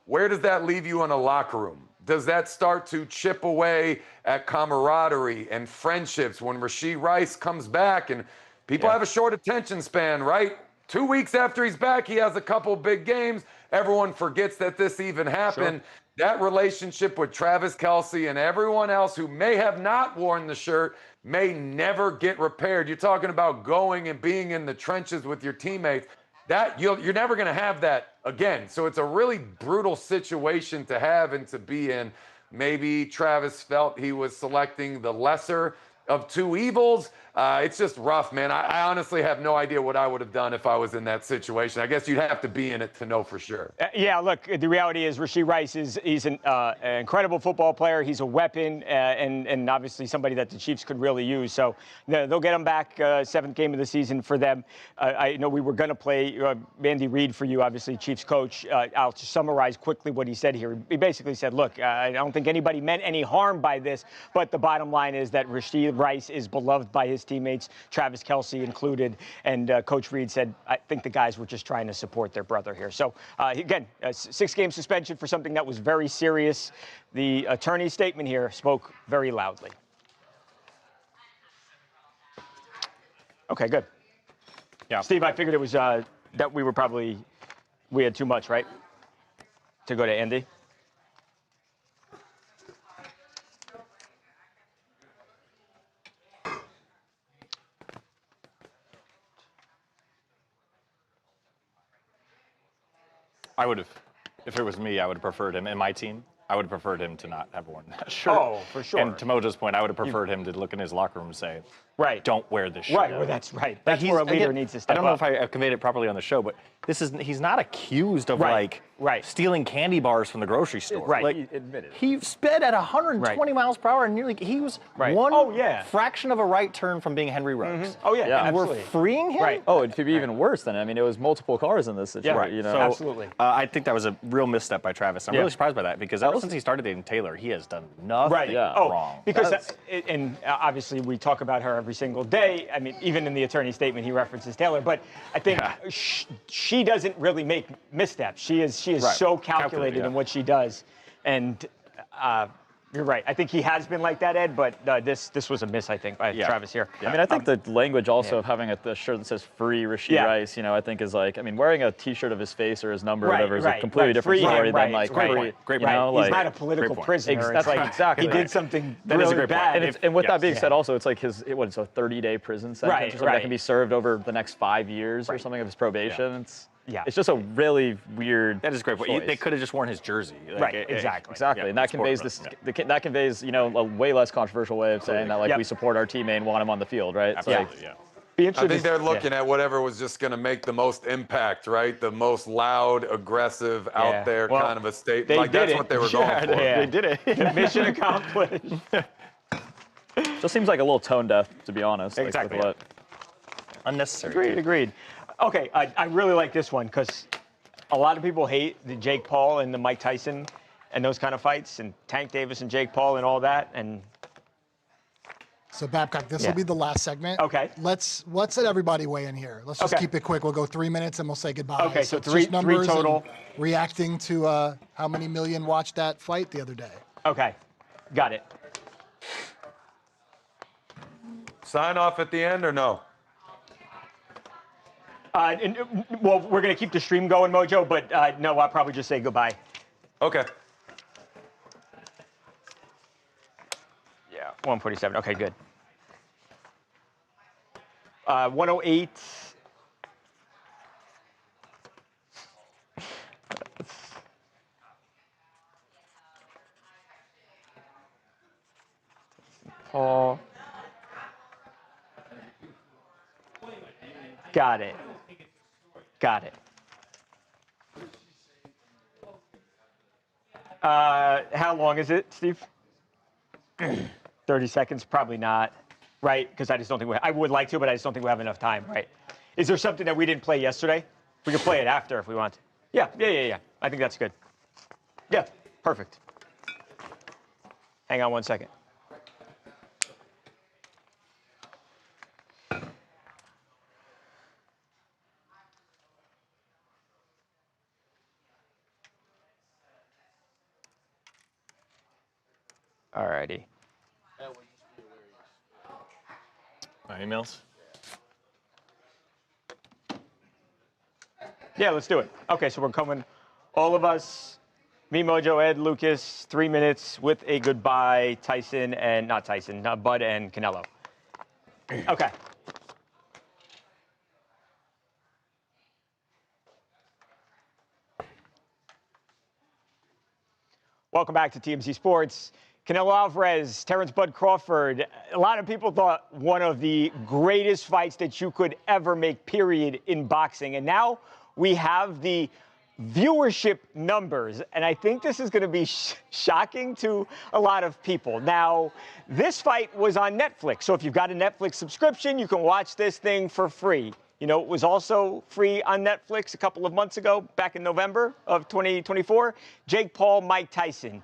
where does that leave you in a locker room? Does that start to chip away at camaraderie and friendships when Rashee Rice comes back? And people have a short attention span, right? 2 weeks after he's back, he has a couple big games. Everyone forgets that this even happened. Sure. That relationship with Travis Kelce and everyone else who may have not worn the shirt may never get repaired. You're talking about going and being in the trenches with your teammates. That you're never going to have that again. So it's a really brutal situation to have and to be in. Maybe Travis felt he was selecting the lesser of two evils. It's just rough, man. I honestly have no idea what I would have done if I was in that situation. I guess you'd have to be in it to know for sure. Yeah, look, the reality is Rashee Rice he's an incredible football player. He's a weapon and obviously somebody that the Chiefs could really use. So they'll get him back, 7th game of the season for them. I know we were going to play Andy Reid for you, obviously Chiefs coach. I'll just summarize quickly what he said here. He basically said, look, I don't think anybody meant any harm by this, but the bottom line is that Rashee Rice is beloved by his teammates, Travis Kelce included, and Coach Reid said, I think the guys were just trying to support their brother here. So, again, a 6-game suspension for something that was very serious. The attorney's statement here spoke very loudly. Okay, good. Yeah. Steve, I figured it was that we had too much, right? To go to Andy? I would have, if it was me, I would have preferred him, and my team, I would have preferred him to not have worn that shirt. Oh, for sure. And to Mojo's point, I would have preferred him to look in his locker room and say, don't wear this shirt. Right, well, that's right. That's where a leader needs to step up. I don't know if I conveyed it properly on the show, but he's not accused of stealing candy bars from the grocery store. Right. Like, He admitted. he sped at 120 miles per hour, and nearly he was one fraction of a right turn from being Henry Ruggs. Oh yeah, and absolutely. we're freeing him. Right. Oh, it could be even worse than. I mean, it was multiple cars in this situation. Right. You know? So, absolutely. I think that was a real misstep by Travis. I'm really surprised by that because ever since he started dating Taylor, he has done nothing wrong. Because, and obviously we talk about her every single day. I mean, even in the attorney statement, he references Taylor. But I think she doesn't really make missteps. She is so calculated in what she does. And you're right. I think he has been like that, Ed, but this was a miss, I think, by Travis here. I mean, I think the language also of having a shirt that says "Free Rashee Rice," you know, I think is like, I mean, wearing a T-shirt of his face or his number or whatever is a completely different story than like free. Great you know, like, he's not a political prisoner. That's it's like exactly. He did something that really is a great bad. point. And with that being said, also it's like it's a 30-day prison sentence or something that can be served over the next 5 years or something of his probation. It's just a really weird. That is a great point. choice. They could have just worn his jersey. Like, Exactly. And that conveys you know, a way less controversial way of saying that like we support our teammate and want him on the field, right? Absolutely. I think they're looking at whatever was just going to make the most impact, right? The most loud, aggressive, out there kind of a statement. Like that's what they were going for. They did it. Mission accomplished. Just seems like a little tone deaf, to be honest. Exactly. Like, Unnecessary. Agreed. Okay, I really like this one because a lot of people hate the Jake Paul and the Mike Tyson and those kind of fights and Tank Davis and Jake Paul and all that. And so Babcock, this will be the last segment. Okay. Let's let everybody weigh in here. Let's just keep it quick. We'll go 3 minutes and we'll say goodbye. Okay, so it's three just numbers total. and reacting to how many million watched that fight the other day. Okay, got it. Sign off at the end or no? Well, we're going to keep the stream going, Mojo, but no, I'll probably just say goodbye. Okay. Yeah, 147. Okay, good. 108. Paul. Got it. Got it. How long is it, Steve? 30 seconds? Probably not, right? Because I just don't think I would like to, but I just don't think we have enough time, right? Is there something that we didn't play yesterday? We could play it after if we want. Yeah. I think that's good. Yeah, perfect. Hang on 1 second. Alrighty. Emails? Yeah, let's do it. Okay, so we're coming, all of us, me, Mojo, Ed, Lucas, 3 minutes with a goodbye, Tyson and, not Tyson, Bud and Canelo. Okay. Welcome back to TMZ Sports. Canelo Alvarez, Terrence Bud Crawford. A lot of people thought one of the greatest fights that you could ever make, period, in boxing. And now we have the viewership numbers. And I think this is going to be shocking to a lot of people. Now, this fight was on Netflix. So if you've got a Netflix subscription, you can watch this thing for free. You know, it was also free on Netflix a couple of months ago, back in November of 2024. Jake Paul, Mike Tyson.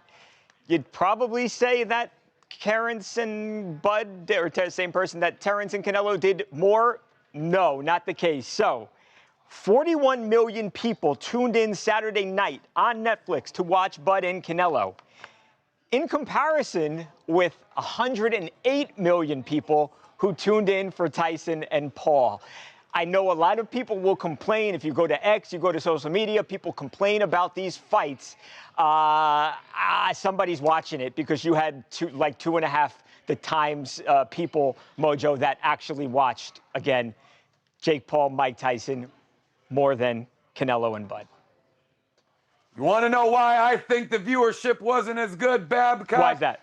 You'd probably say that Terrence and Bud, or same person, that Terrence and Canelo did more. No, not the case. So, 41 million people tuned in Saturday night on Netflix to watch Bud and Canelo. In comparison with 108 million people who tuned in for Tyson and Paul. I know a lot of people will complain. If you go to X, you go to social media, people complain about these fights. Somebody's watching it because you had 2.5 the times people, Mojo, that actually watched, again, Jake Paul, Mike Tyson, more than Canelo and Bud. You want to know why I think the viewership wasn't as good, Babcock? Why is that?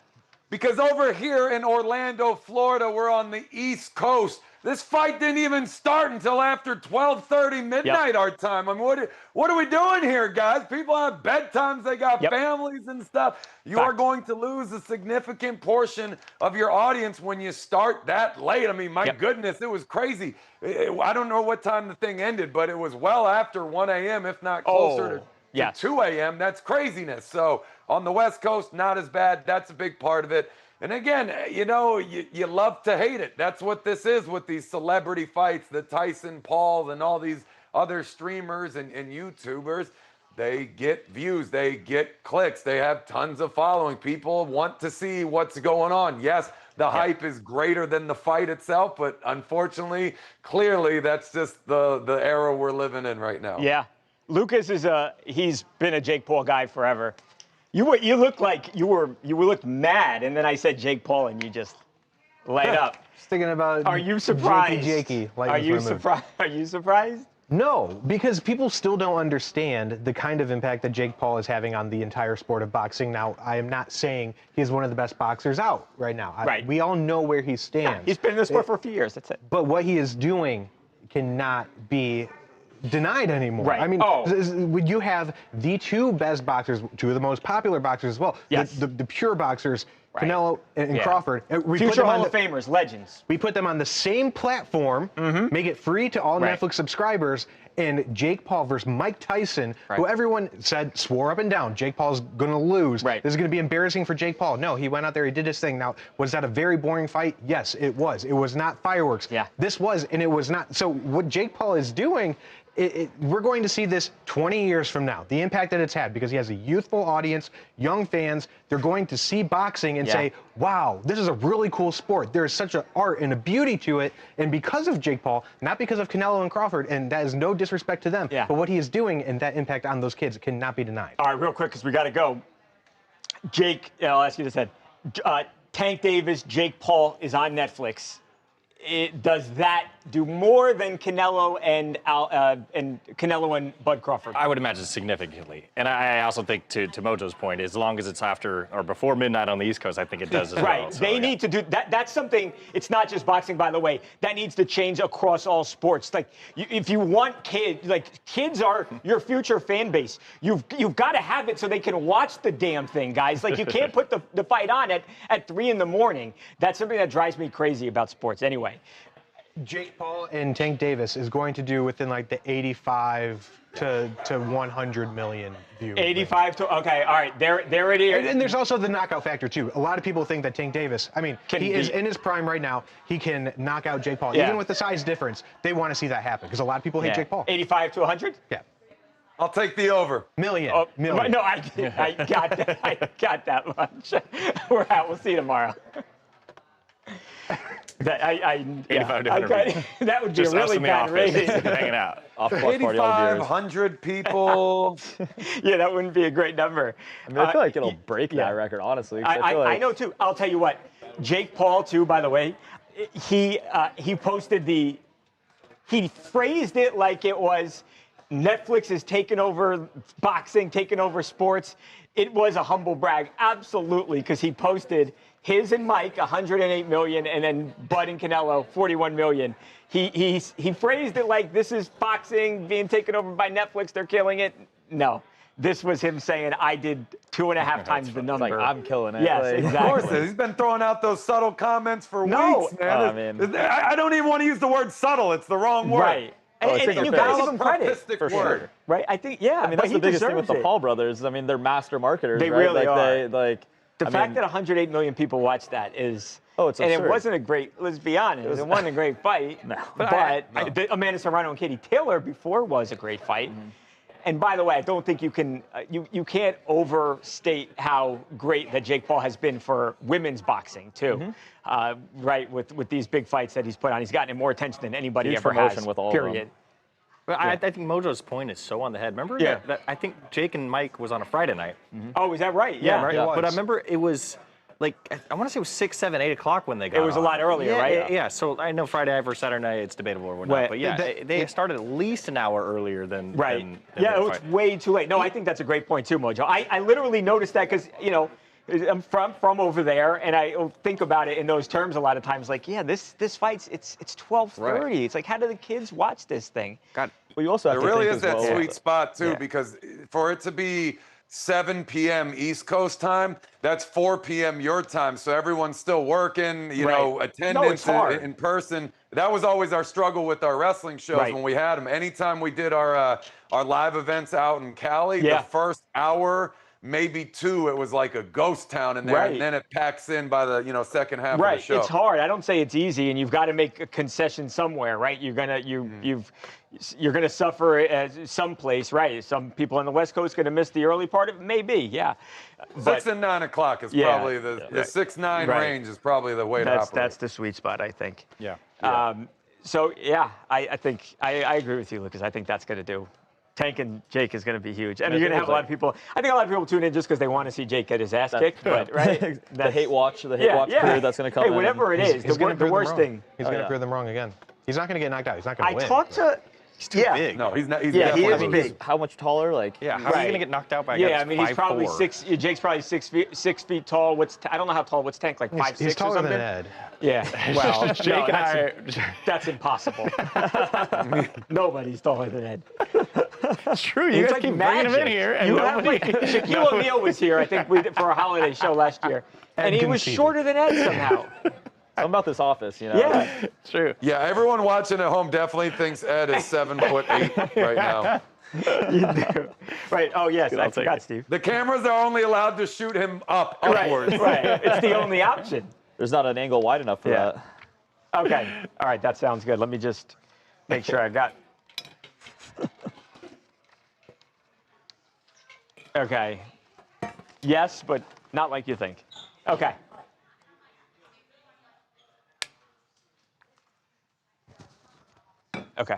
Because over here in Orlando, Florida, we're on the East Coast. This fight didn't even start until after 12:30 midnight our time. I mean, what are we doing here, guys? People have bedtimes. They got families and stuff. You are going to lose a significant portion of your audience when you start that late. I mean, my goodness, it was crazy. I don't know what time the thing ended, but it was well after 1 a.m., if not closer to 2 a.m. That's craziness. So on the West Coast, not as bad. That's a big part of it. And again, you know, you love to hate it. That's what this is with these celebrity fights, the Tyson Pauls and all these other streamers and YouTubers. They get views, they get clicks, they have tons of following. People want to see what's going on. Yes, the hype is greater than the fight itself, but unfortunately, clearly, that's just the era we're living in right now. Yeah. Lucas he's been a Jake Paul guy forever. You look like you looked mad, and then I said Jake Paul, and you just light up. Just thinking about. Are you surprised? Jakey. Are you surprised? Are you surprised? No, because people still don't understand the kind of impact that Jake Paul is having on the entire sport of boxing. Now, I am not saying he's one of the best boxers out right now. Right. We all know where he stands. Yeah, he's been in the sport for a few years. That's it. But what he is doing cannot be denied anymore. Right. I mean, would you have the two best boxers, two of the most popular boxers as well, yes. the pure boxers, Canelo and Crawford. We Future Hall of Famers, legends. We put them on the same platform, make it free to all Netflix subscribers, and Jake Paul versus Mike Tyson, who everyone swore up and down, Jake Paul's going to lose. This is going to be embarrassing for Jake Paul. No, he went out there, he did his thing. Now, was that a very boring fight? Yes, it was. It was not fireworks. Yeah. This was, and it was not. So what Jake Paul is doing, we're going to see this 20 years from now, the impact that it's had, because he has a youthful audience, young fans. They're going to see boxing and say, wow, this is a really cool sport. There's such an art and a beauty to it. And because of Jake Paul, not because of Canelo and Crawford, and that is no disrespect to them, but what he is doing and that impact on those kids cannot be denied. All right, real quick, because we got to go. Jake, I'll ask you this, Ed. Tank Davis, Jake Paul is on Netflix. Does that do more than Canelo and Canelo and Bud Crawford? I would imagine significantly. And I also think, to Mojo's point, as long as it's after or before midnight on the East Coast, I think it does as well. So, they need to do that. That's something. It's not just boxing, by the way. That needs to change across all sports. Like, if you want kids, kids are your future fan base. You've got to have it so they can watch the damn thing, guys. Like, you can't put the fight on at 3 in the morning. That's something that drives me crazy about sports. Anyway. Jake Paul and Tank Davis is going to do within like the 85 to 100 million views. 85 to, okay, all right, there it is. And there's also the knockout factor too. A lot of people think that Tank Davis, I mean, he is in his prime right now. He can knock out Jake Paul. Even with the size difference, they want to see that happen because a lot of people hate Jake Paul. 85 to 100? Yeah. I'll take the over. Million. No, I got that. I got that much. We're out. We'll see you tomorrow. 85 to 100 that would be a really bad rating. Hanging out. 8,500 people. Yeah, that wouldn't be a great number. I mean, I feel like it'll break that record, honestly. I know, too. I'll tell you what. Jake Paul, too, by the way, he posted he phrased it like it was Netflix is taking over boxing, taking over sports. It was a humble brag, absolutely, because he posted his and Mike, 108 million, and then Bud and Canelo, 41 million. He phrased it like this is boxing being taken over by Netflix. They're killing it. No, this was him saying I did 2.5 times the number. Like, I'm killing it. Yes, like, exactly. Of course, he's been throwing out those subtle comments for weeks, man. I don't even want to use the word subtle. It's the wrong word. Right. And you got to give him credit. For sure. Right? I think, I mean, that's the biggest thing with the Paul brothers. I mean, they're master marketers. They right? really are. The fact that 108 million people watched that is. Oh, it's absurd. And it wasn't a great. Let's be honest, it wasn't a great fight. No. But Amanda Serrano and Katie Taylor before was a great fight. Mm-hmm. And by the way, I don't think you can. You can't overstate how great that Jake Paul has been for women's boxing too. Mm-hmm. Right, with these big fights that he's put on, he's gotten more attention than anybody Huge ever promotion has. with all period. of them. But I think Mojo's point is so on the head. Remember that I think Jake and Mike was on a Friday night. Mm-hmm. Oh, is that right? Yeah, right. Yeah. But I remember it was like, I want to say it was 6, 7, 8 o'clock when they got It was on. A lot earlier, right? Yeah, so I know Friday versus Saturday night, it's debatable or whatnot. But yeah, they started at least an hour earlier than Right. It was way too late. No, I think that's a great point too, Mojo. I literally noticed that because, I'm from over there, and I think about it in those terms a lot of times. Like, yeah, this fight's it's 12:30. Right. It's like, how do the kids watch this thing? God, well, you also have There to really think is as that well, sweet spot too, because for it to be 7 p.m. East Coast time, that's 4 p.m. your time. So everyone's still working, you know, attendance in person. That was always our struggle with our wrestling shows when we had them. Anytime we did our live events out in Cali, the first hour, maybe 2, it was like a ghost town in there, and then it packs in by the second half of the show. It's hard. I don't say it's easy, and you've got to make a concession somewhere, right? You're gonna suffer someplace, right? Some people on the West Coast going to miss the early part of it, maybe, 6 and 9 o'clock is probably the 6-9 range is probably the way to operate. That's the sweet spot, I think. Yeah. So I think I agree with you, Lucas. I think that's going to do. Tank and Jake is going to be huge, and you're going to have a lot of people. I think a lot of people tune in just because they want to see Jake get his ass kicked. But the hate watch period that's going to come. Hey, whatever it is, the worst thing. He's going to prove them wrong again. He's not going to get knocked out. He's not going to win. I talked to. He's too big. No, he's not. He's he definitely is big. How much taller? Like, how are you going to get knocked out by a guy I mean, he's probably 5'4"? Jake's probably 6 feet tall. I don't know how tall. What's Tank, like 5'6" or something? He's taller than Ed. Yeah. Well, Jake and I. That's impossible. Nobody's taller than Ed. It's true. You guys keep bringing him in here, and nobody. Shaquille O'Neal was here, I think, for a holiday show last year, and he was shorter than Ed somehow. Something about this office, you know. Yeah, it's true. Yeah, everyone watching at home definitely thinks Ed is 7'8" right now. You do. Right. Oh, yes. I forgot, Steve. The cameras are only allowed to shoot him upwards. Right. It's the only option. There's not an angle wide enough for that. Okay. All right. That sounds good. Let me just make sure I got. Okay. Yes, but not like you think. Okay. Okay.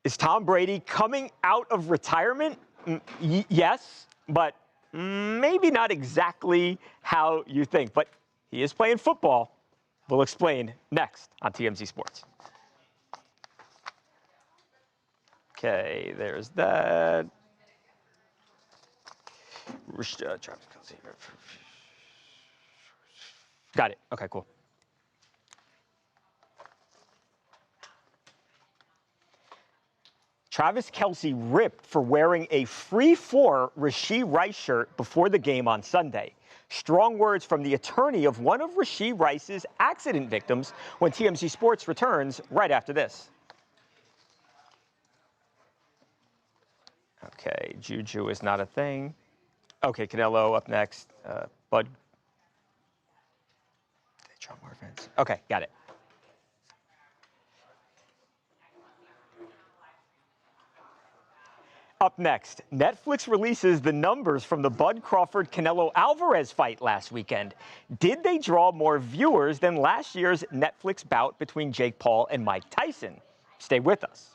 Is Tom Brady coming out of retirement? Yes, but maybe not exactly how you think. But he is playing football. We'll explain next on TMZ Sports. Okay, there's that. Got it. Okay, cool. Travis Kelce ripped for wearing a free for Rashee Rice shirt before the game on Sunday. Strong words from the attorney of one of Rashee Rice's accident victims when TMZ Sports returns right after this. Okay, Juju is not a thing. Okay, Canelo up next. Bud. Okay, got it. Up next, Netflix releases the numbers from the Bud Crawford-Canelo Alvarez fight last weekend. Did they draw more viewers than last year's Netflix bout between Jake Paul and Mike Tyson? Stay with us.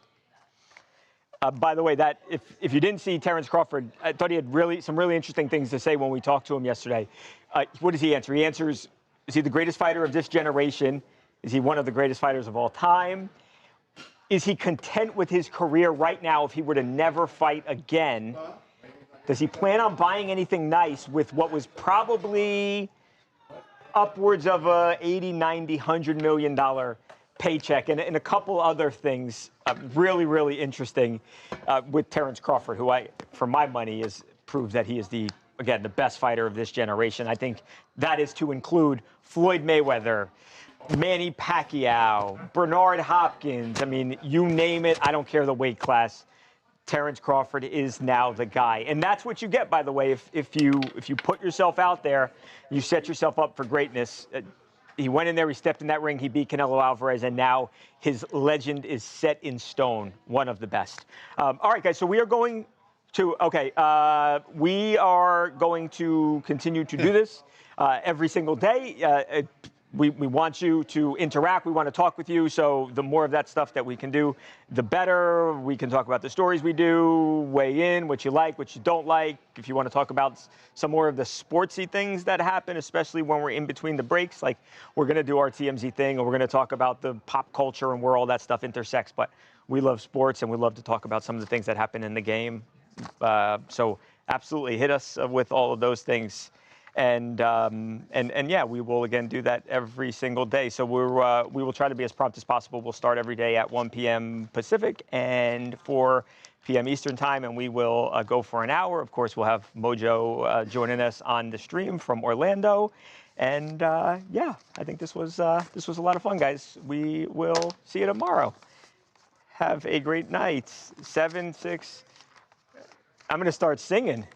By the way, that if you didn't see Terrence Crawford, I thought he had some really interesting things to say when we talked to him yesterday. What does he answer? He answers, is he the greatest fighter of this generation? Is he one of the greatest fighters of all time? Is he content with his career right now if he were to never fight again? Does he plan on buying anything nice with what was probably upwards of a $80, $90, $100 million paycheck? And a couple other things really, really interesting with Terrence Crawford, who for my money, is proved that he is the best fighter of this generation. I think that is to include Floyd Mayweather, Manny Pacquiao, Bernard Hopkins. I mean, you name it. I don't care the weight class. Terrence Crawford is now the guy. And that's what you get, by the way, if you put yourself out there, you set yourself up for greatness. He went in there, he stepped in that ring, he beat Canelo Alvarez, and now his legend is set in stone, one of the best. All right, guys, so we are going to continue to do this every single day. We want you to interact. We want to talk with you. So the more of that stuff that we can do, the better. We can talk about the stories we do, weigh in, what you like, what you don't like. If you want to talk about some more of the sportsy things that happen, especially when we're in between the breaks, like we're going to do our TMZ thing, or we're going to talk about the pop culture and where all that stuff intersects. But we love sports, and we love to talk about some of the things that happen in the game. So absolutely hit us with all of those things. And yeah, we will again do that every single day. So we will try to be as prompt as possible. We'll start every day at 1 p.m. Pacific and 4 p.m. Eastern time, and we will go for an hour. Of course, we'll have Mojo joining us on the stream from Orlando. And yeah, I think this was a lot of fun, guys. We will see you tomorrow. Have a great night. 7-6. I'm gonna start singing.